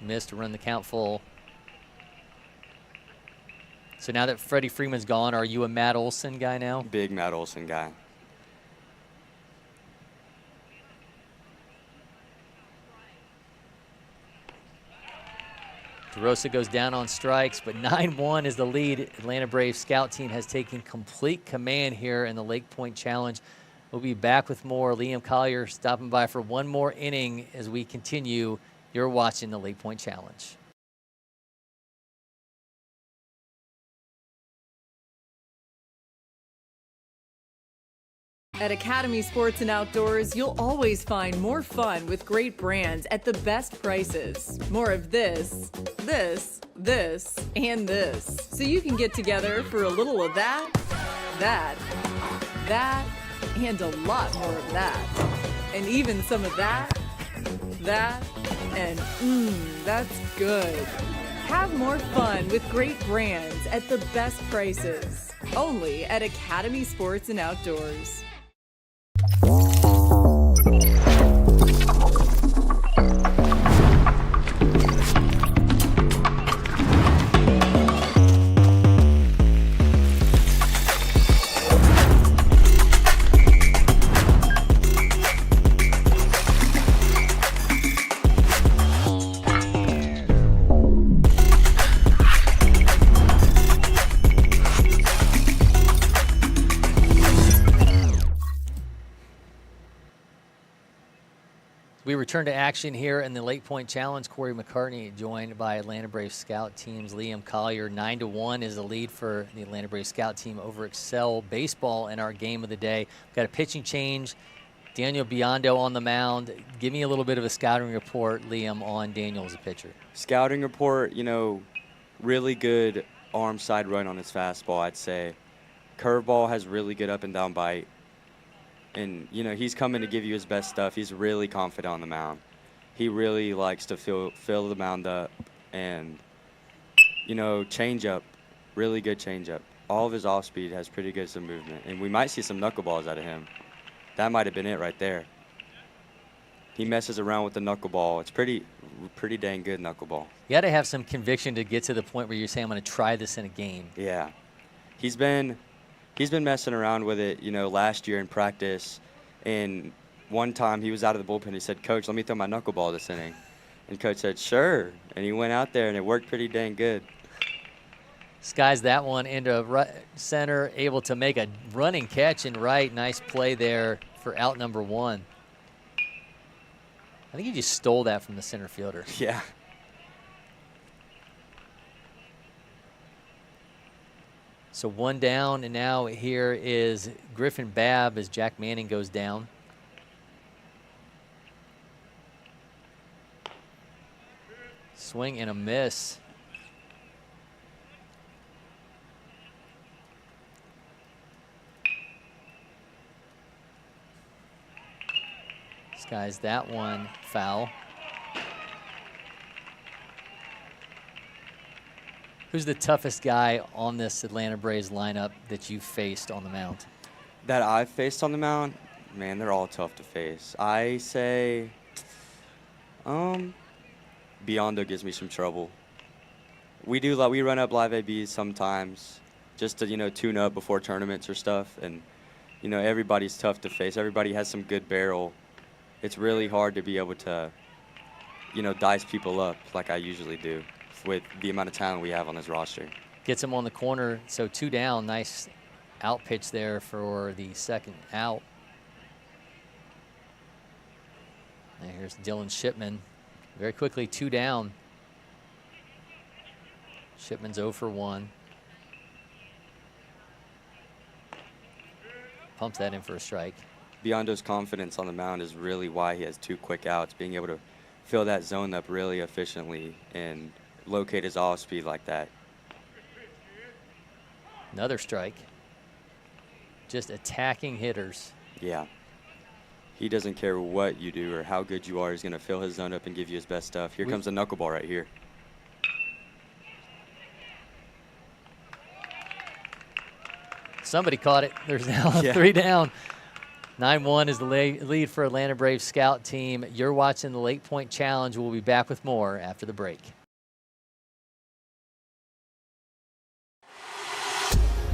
Missed to run the count full. So now that Freddie Freeman's gone, are you a Matt Olson guy now? Big Matt Olson guy. DeRosa goes down on strikes, but 9-1 is the lead. Atlanta Braves scout team has taken complete command here in the LakePoint Challenge. We'll be back with more. Liam Colier stopping by for one more inning as we continue. You're watching the LakePoint Challenge. At Academy Sports and Outdoors, you'll always find more fun with great brands at the best prices. More of this, and this. So you can get together for a little of that, and a lot more of that. And even some of that, and that's good. Have more fun with great brands at the best prices. Only at Academy Sports and Outdoors. return to action here in the LakePoint Challenge. Cory McCartney joined by Atlanta Braves scout team's Liam Colier. 9-1 is the lead for the Atlanta Braves scout team over Excel Baseball in our game of the day. We've got a pitching change. Daniel Biondo on the mound. Give me a little bit of a scouting report, Liam, on Daniel as a pitcher. Scouting report, really good arm side run on his fastball, I'd say. Curveball has really good up and down bite. And, he's coming to give you his best stuff. He's really confident on the mound. He really likes to fill the mound up. And, changeup, really good changeup. All of his off speed has pretty good some movement. And we might see some knuckleballs out of him. That might have been it right there. He messes around with the knuckleball. It's pretty dang good knuckleball. You got to have some conviction to get to the point where you're saying, I'm going to try this in a game. Yeah. He's been messing around with it, last year in practice. And one time he was out of the bullpen. He said, "Coach, let me throw my knuckleball this inning." And Coach said, "Sure." And he went out there, and it worked pretty dang good. Skies that one into right center, able to make a running catch in right. Nice play there for out number 1. I think he just stole that from the center fielder. Yeah. So 1 down, and now here is Griffin Babb as Jack Manning goes down. Swing and a miss. Skies that one foul. Who's the toughest guy on this Atlanta Braves lineup that you faced on the mound? That I've faced on the mound? Man, they're all tough to face. I say, Biondo gives me some trouble. We run up live ABs sometimes just to, tune up before tournaments or stuff. And, everybody's tough to face. Everybody has some good barrel. It's really hard to be able to, dice people up like I usually do with the amount of talent we have on this roster. Gets him on the corner, so 2 down. Nice out pitch there for the second out. And here's Dylan Shipman. Very quickly, 2 down. Shipman's 0 for 1. Pumps that in for a strike. Biondo's confidence on the mound is really why he has 2 quick outs, being able to fill that zone up really efficiently and locate his off speed like that. Another strike. Just attacking hitters. Yeah. He doesn't care what you do or how good you are. He's going to fill his zone up and give you his best stuff. Here comes a knuckleball right here. Somebody caught it. There's now 3 down. 9-1 is the lead for Atlanta Braves scout team. You're watching the LakePoint Challenge. We'll be back with more after the break.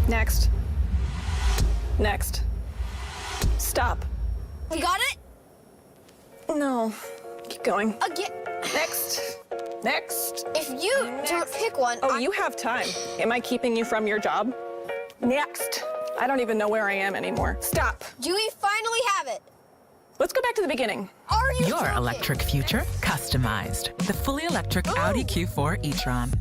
Next. Next. Stop. You got it? No. Keep going. Again. Next. Next. If you don't pick one. Oh, you have time. Am I keeping you from your job? Next. I don't even know where I am anymore. Stop. Do we finally have it? Let's go back to the beginning. Are you Your joking? electric future customized. The fully electric Audi Q4 e-tron.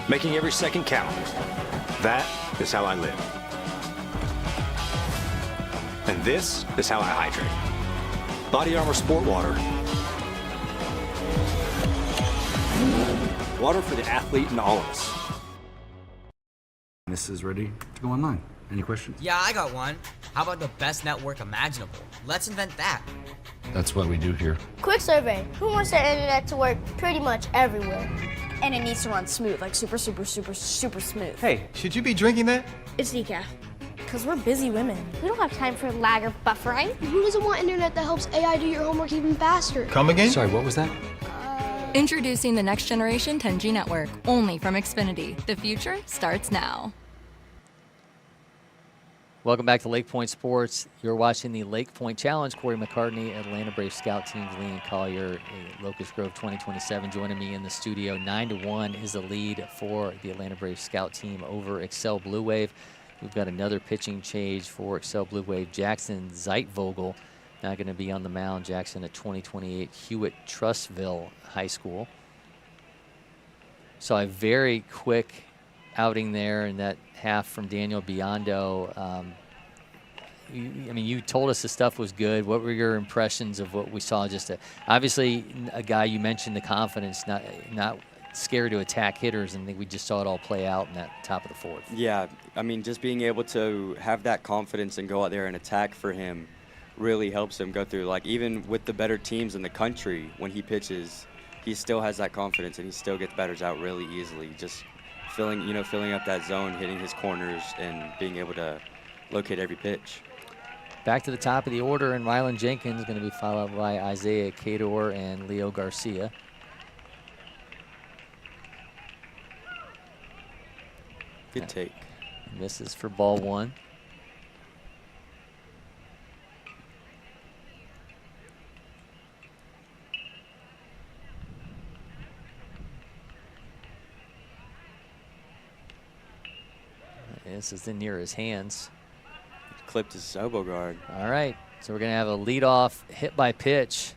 Making every second count. That is how I live. And this is how I hydrate. Body Armor Sport Water. Water for the athlete in all of us. This is ready to go online. Any questions? Yeah, I got one. How about the best network imaginable? Let's invent that. That's what we do here. Quick survey. Who wants their internet to work pretty much everywhere? And it needs to run smooth, like super smooth. Hey, should you be drinking that? It's decaf. Because we're busy women. We don't have time for lag or buffering. Who doesn't want internet that helps AI do your homework even faster? Come again? Sorry, what was that? Introducing the next generation 10G network, only from Xfinity. The future starts now. Welcome back to LakePoint Sports. You're watching the LakePoint Challenge. Cory McCartney, Atlanta Braves scout teams, Liam Colier, Locust Grove 2027, joining me in the studio. 9-1 is the lead for the Atlanta Braves scout team over Excel Blue Wave. We've got another pitching change for Excel Blue Wave. Jackson Zeitvogel now going to be on the mound. Jackson at 2028 Hewitt-Trussville High School. So a very quick outing there in that half from Daniel Biondo. You told us the stuff was good. What were your impressions of what we saw? Obviously a guy, you mentioned the confidence, not scared to attack hitters, and I think we just saw it all play out in that top of the fourth. Yeah, I mean, just being able to have that confidence and go out there and attack for him really helps him go through. Like, even with the better teams in the country, when he pitches, he still has that confidence and he still gets batters out really easily. Just filling up that zone, hitting his corners, and being able to locate every pitch. Back to the top of the order, and Rylan Jenkins is going to be followed by Isaiah Cador and Leo Garcia. Good take. Misses for ball one. This is in near his hands. Clipped his elbow guard. All right, so we're going to have a leadoff hit by pitch.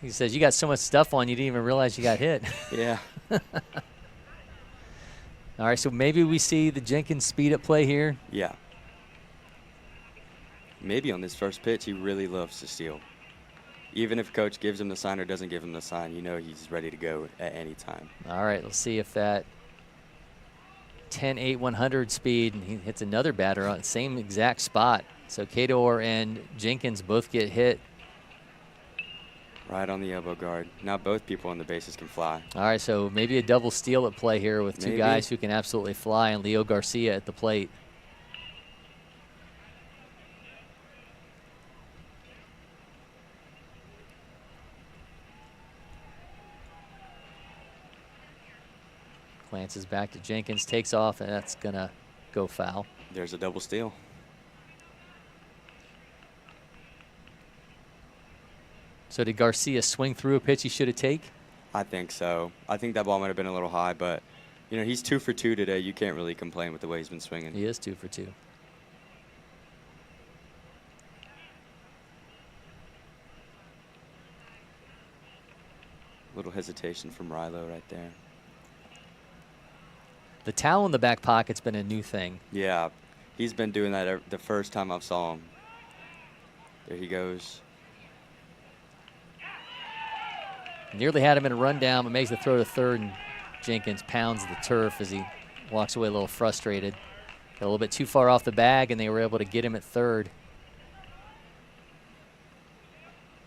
He says, you got so much stuff on, you didn't even realize you got hit. Yeah. All right, so maybe we see the Jenkins speed at play here. Yeah. Maybe on this first pitch, he really loves to steal. Even if coach gives him the sign or doesn't give him the sign, you know he's ready to go at any time. All right, let's see if that 10-8 100 speed, and he hits another batter on the same exact spot. So Cador and Jenkins both get hit. Right on the elbow guard. Now both people on the bases can fly. All right, so maybe a double steal at play here with two guys who can absolutely fly, and Leo Garcia at the plate. Glances back to Jenkins, takes off, and that's going to go foul. There's a double steal. So did Garcia swing through a pitch he should have taken? I think so. I think that ball might have been a little high, but, you know, he's 2 for 2 today. You can't really complain with the way he's been swinging. He is 2 for 2. Little hesitation from Rilo right there. The towel in the back pocket's been a new thing. Yeah, he's been doing that the first time I saw him. There he goes. Nearly had him in a rundown, but makes the throw to third, and Jenkins pounds the turf as he walks away a little frustrated. Got a little bit too far off the bag, and they were able to get him at third.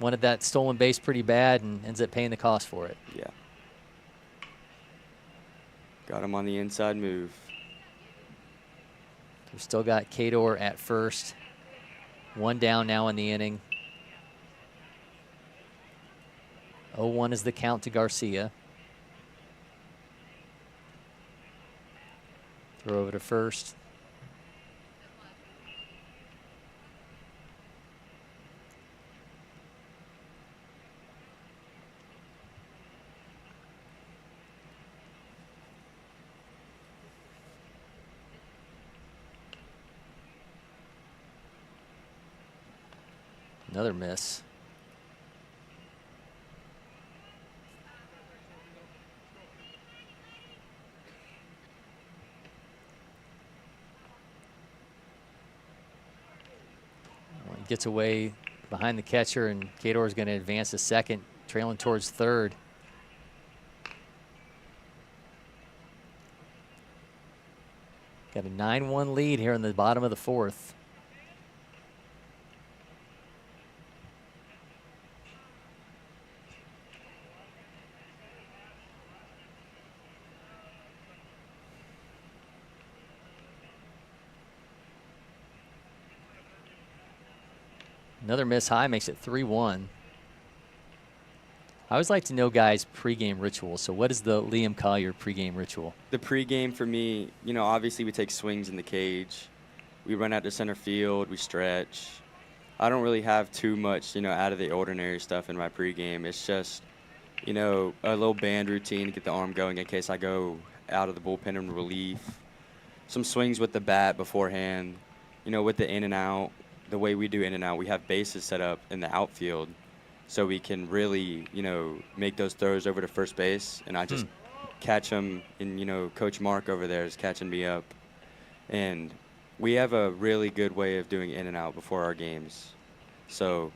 Wanted that stolen base pretty bad and ends up paying the cost for it. Yeah. Got him on the inside move. We've still got Cador at first. 1 down now in the inning. 0-1 is the count to Garcia. Throw over to first. Another miss. Well, he gets away behind the catcher, and Cador is going to advance to second, trailing towards third. Got a 9-1 lead here in the bottom of the fourth. Another miss high makes it 3-1. I always like to know guys' pregame ritual. So what is the Liam Colier pregame ritual? The pregame for me, you know, obviously we take swings in the cage. We run out to center field. We stretch. I don't really have too much, out of the ordinary stuff in my pregame. It's just, a little band routine to get the arm going in case I go out of the bullpen in relief. Some swings with the bat beforehand, with the in and out. The way we do in and out, we have bases set up in the outfield so we can really, make those throws over to first base. And I just catch them, and, Coach Mark over there is catching me up. And we have a really good way of doing in and out before our games. So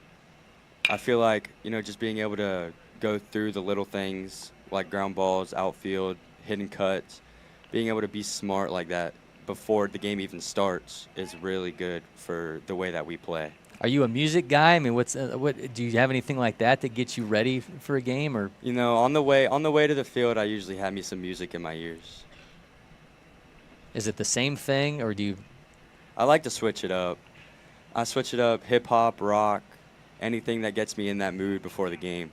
I feel like, just being able to go through the little things like ground balls, outfield, hidden cuts, being able to be smart like that before the game even starts is really good for the way that we play. Are you a music guy? I mean, what do you have anything like that gets you ready for a game, or? On the way to the field, I usually have me some music in my ears. Is it the same thing, or do you? I like to switch it up. I switch it up, hip hop, rock, anything that gets me in that mood before the game.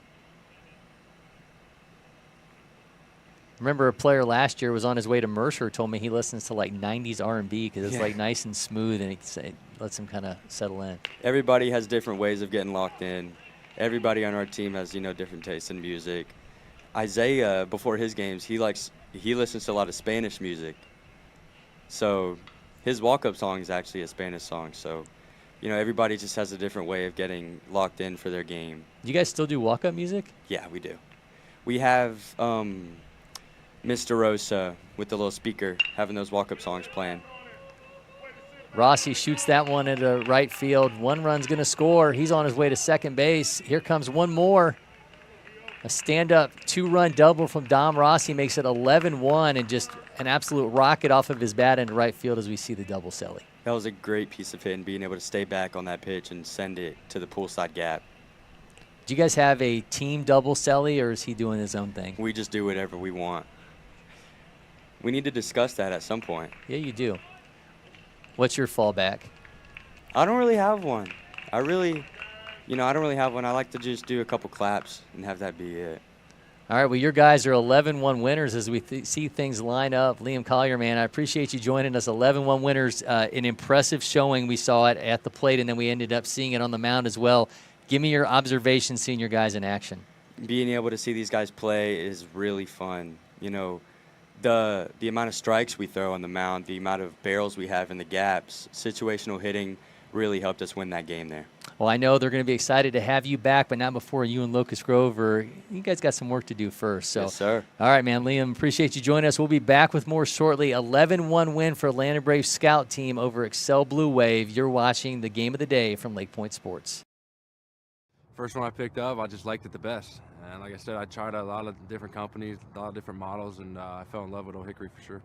Remember a player last year was on his way to Mercer, told me he listens to like 90s R&B because it's like nice and smooth, and it lets him kind of settle in. Everybody has different ways of getting locked in. Everybody on our team has, different tastes in music. Isaiah, before his games, he listens to a lot of Spanish music. So his walk-up song is actually a Spanish song. So, everybody just has a different way of getting locked in for their game. Do you guys still do walk-up music? Yeah, we do. We have Mr. Rosa with the little speaker having those walk-up songs playing. Rossi shoots that one into right field. One run's going to score. He's on his way to second base. Here comes one more. A stand-up two-run double from Dom Rossi makes it 11-1, and just an absolute rocket off of his bat into right field as we see the double celly. That was a great piece of hitting, being able to stay back on that pitch and send it to the poolside gap. Do you guys have a team double celly, or is he doing his own thing? We just do whatever we want. We need to discuss that at some point. Yeah, you do. What's your fallback? I don't really have one. I don't really have one. I like to just do a couple claps and have that be it. All right, well, your guys are 11-1 winners as we see things line up. Liam Colier, man, I appreciate you joining us. 11-1 winners, an impressive showing. We saw it at the plate, and then we ended up seeing it on the mound as well. Give me your observations seeing your guys in action. Being able to see these guys play is really fun. The amount of strikes we throw on the mound, the amount of barrels we have in the gaps, situational hitting really helped us win that game there. Well, I know they're going to be excited to have you back, but not before you and Locust Grove you guys got some work to do first. So. Yes, sir. All right, man. Liam, appreciate you joining us. We'll be back with more shortly. 11-1 win for Atlanta Braves scout team over Excel Blue Wave. You're watching the game of the day from LakePoint Sports. First one I picked up, I just liked it the best. And like I said, I tried a lot of different companies, a lot of different models, and I fell in love with Old Hickory for sure.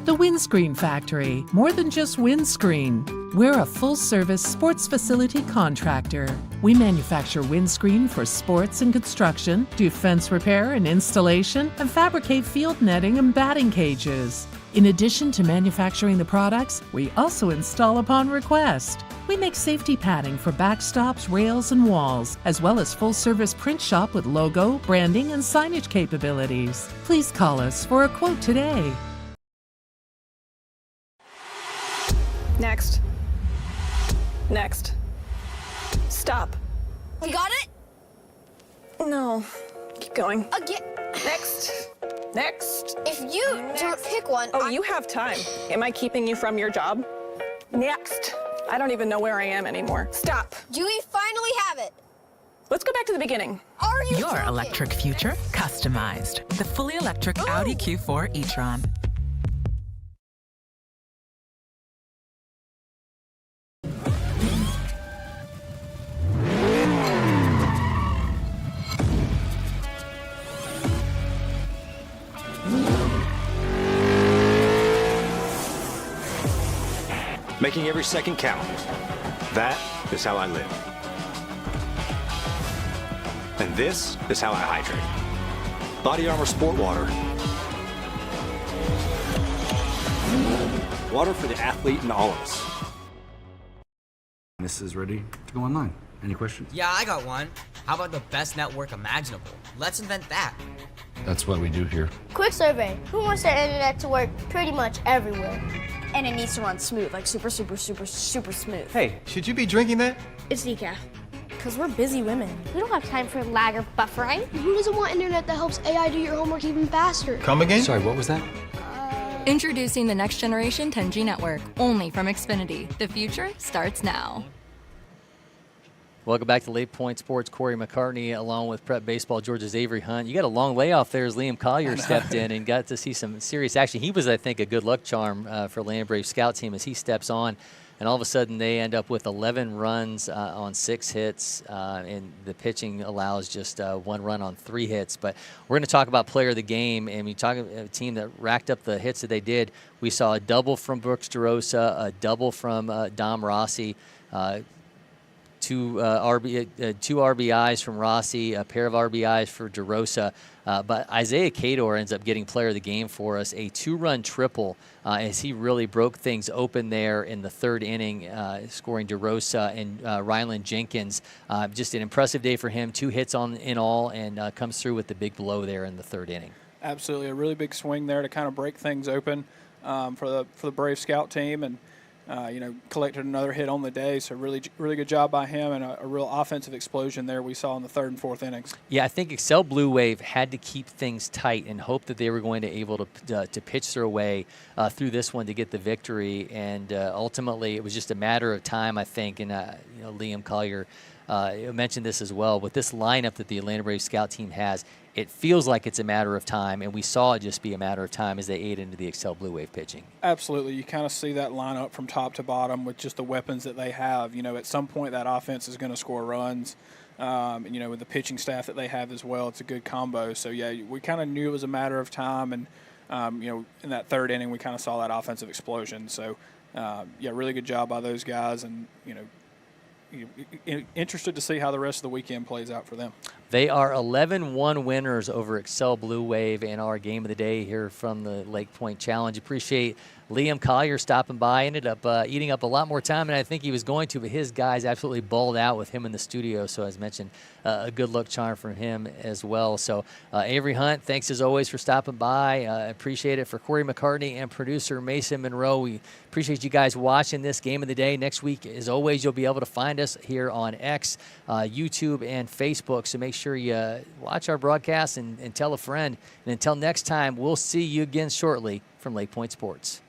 The Windscreen Factory, more than just windscreen. We're a full-service sports facility contractor. We manufacture windscreen for sports and construction, do fence repair and installation, and fabricate field netting and batting cages. In addition to manufacturing the products, we also install upon request. We make safety padding for backstops, rails, and walls, as well as full-service print shop with logo, branding, and signage capabilities. Please call us for a quote today. Next. Next. Stop. You got it? No. Keep going. Again. Next. Next. If you don't pick one. Oh, you have time. Am I keeping you from your job? Next. I don't even know where I am anymore. Stop. Do we finally have it? Let's go back to the beginning. Are you Your joking? electric future customized. The fully electric Audi Q4 e-tron. Making every second count. That is how I live. And this is how I hydrate. Body Armor Sport Water. Water for the athlete in all of us. This is ready to go online. Any questions? Yeah, I got one. How about the best network imaginable? Let's invent that. That's what we do here. Quick survey. Who wants their internet to work pretty much everywhere? And it needs to run smooth, like super smooth. Hey, should you be drinking that? It's decaf. Because we're busy women. We don't have time for lag or buffering. Who doesn't want internet that helps AI do your homework even faster? Come again? Sorry, what was that? Introducing the next generation 10G network, only from Xfinity. The future starts now. Welcome back to LakePoint Sports. Cory McCartney, along with Prep Baseball, Georgia's Avery Hunt. You got a long layoff there as Liam Colier stepped in and got to see some serious action. He was, I think, a good luck charm for Atlanta Braves scout team as he steps on. And all of a sudden, they end up with 11 runs on 6 hits, and the pitching allows just 1 run on 3 hits. But we're going to talk about player of the game, and we talk about a team that racked up the hits that they did. We saw a double from Brooks DeRosa, a double from Dom Rossi, two RBIs from Rossi, a pair of RBIs for DeRosa. But Isaiah Cador ends up getting player of the game for us, a 2-run triple as he really broke things open there in the 3rd inning, scoring DeRosa and Ryland Jenkins. Just an impressive day for him, 2 hits in all, and comes through with the big blow there in the 3rd inning. Absolutely, a really big swing there to kind of break things open for the Brave scout team, and collected another hit on the day. So really good job by him, and a real offensive explosion there we saw in the 3rd and 4th innings. Yeah, I think Excel Blue Wave had to keep things tight and hope that they were going to able to pitch their way through this one to get the victory. And ultimately, it was just a matter of time, I think. And Liam Colier mentioned this as well. With this lineup that the Atlanta Braves scout team has, it feels like it's a matter of time, and we saw it just be a matter of time as they ate into the Excel Blue Wave pitching. Absolutely. You kind of see that lineup from top to bottom with just the weapons that they have. At some point that offense is going to score runs. With the pitching staff that they have as well, it's a good combo. So, yeah, we kind of knew it was a matter of time, and, in that 3rd inning we kind of saw that offensive explosion. So, really good job by those guys, and, interested to see how the rest of the weekend plays out for them. They are 11-1 winners over Excel Blue Wave in our game of the day here from the LakePoint Challenge. Appreciate Liam Colier stopping by. Ended up eating up a lot more time than I think he was going to, but his guys absolutely balled out with him in the studio. So as mentioned, a good luck charm from him as well. So Avery Hunt, thanks as always for stopping by. Appreciate it for Cory McCartney and producer Mason Monroe. We appreciate you guys watching this game of the day. Next week, as always, you'll be able to find us here on X, YouTube, and Facebook. So make sure you watch our broadcast and tell a friend. And until next time, we'll see you again shortly from LakePoint Sports.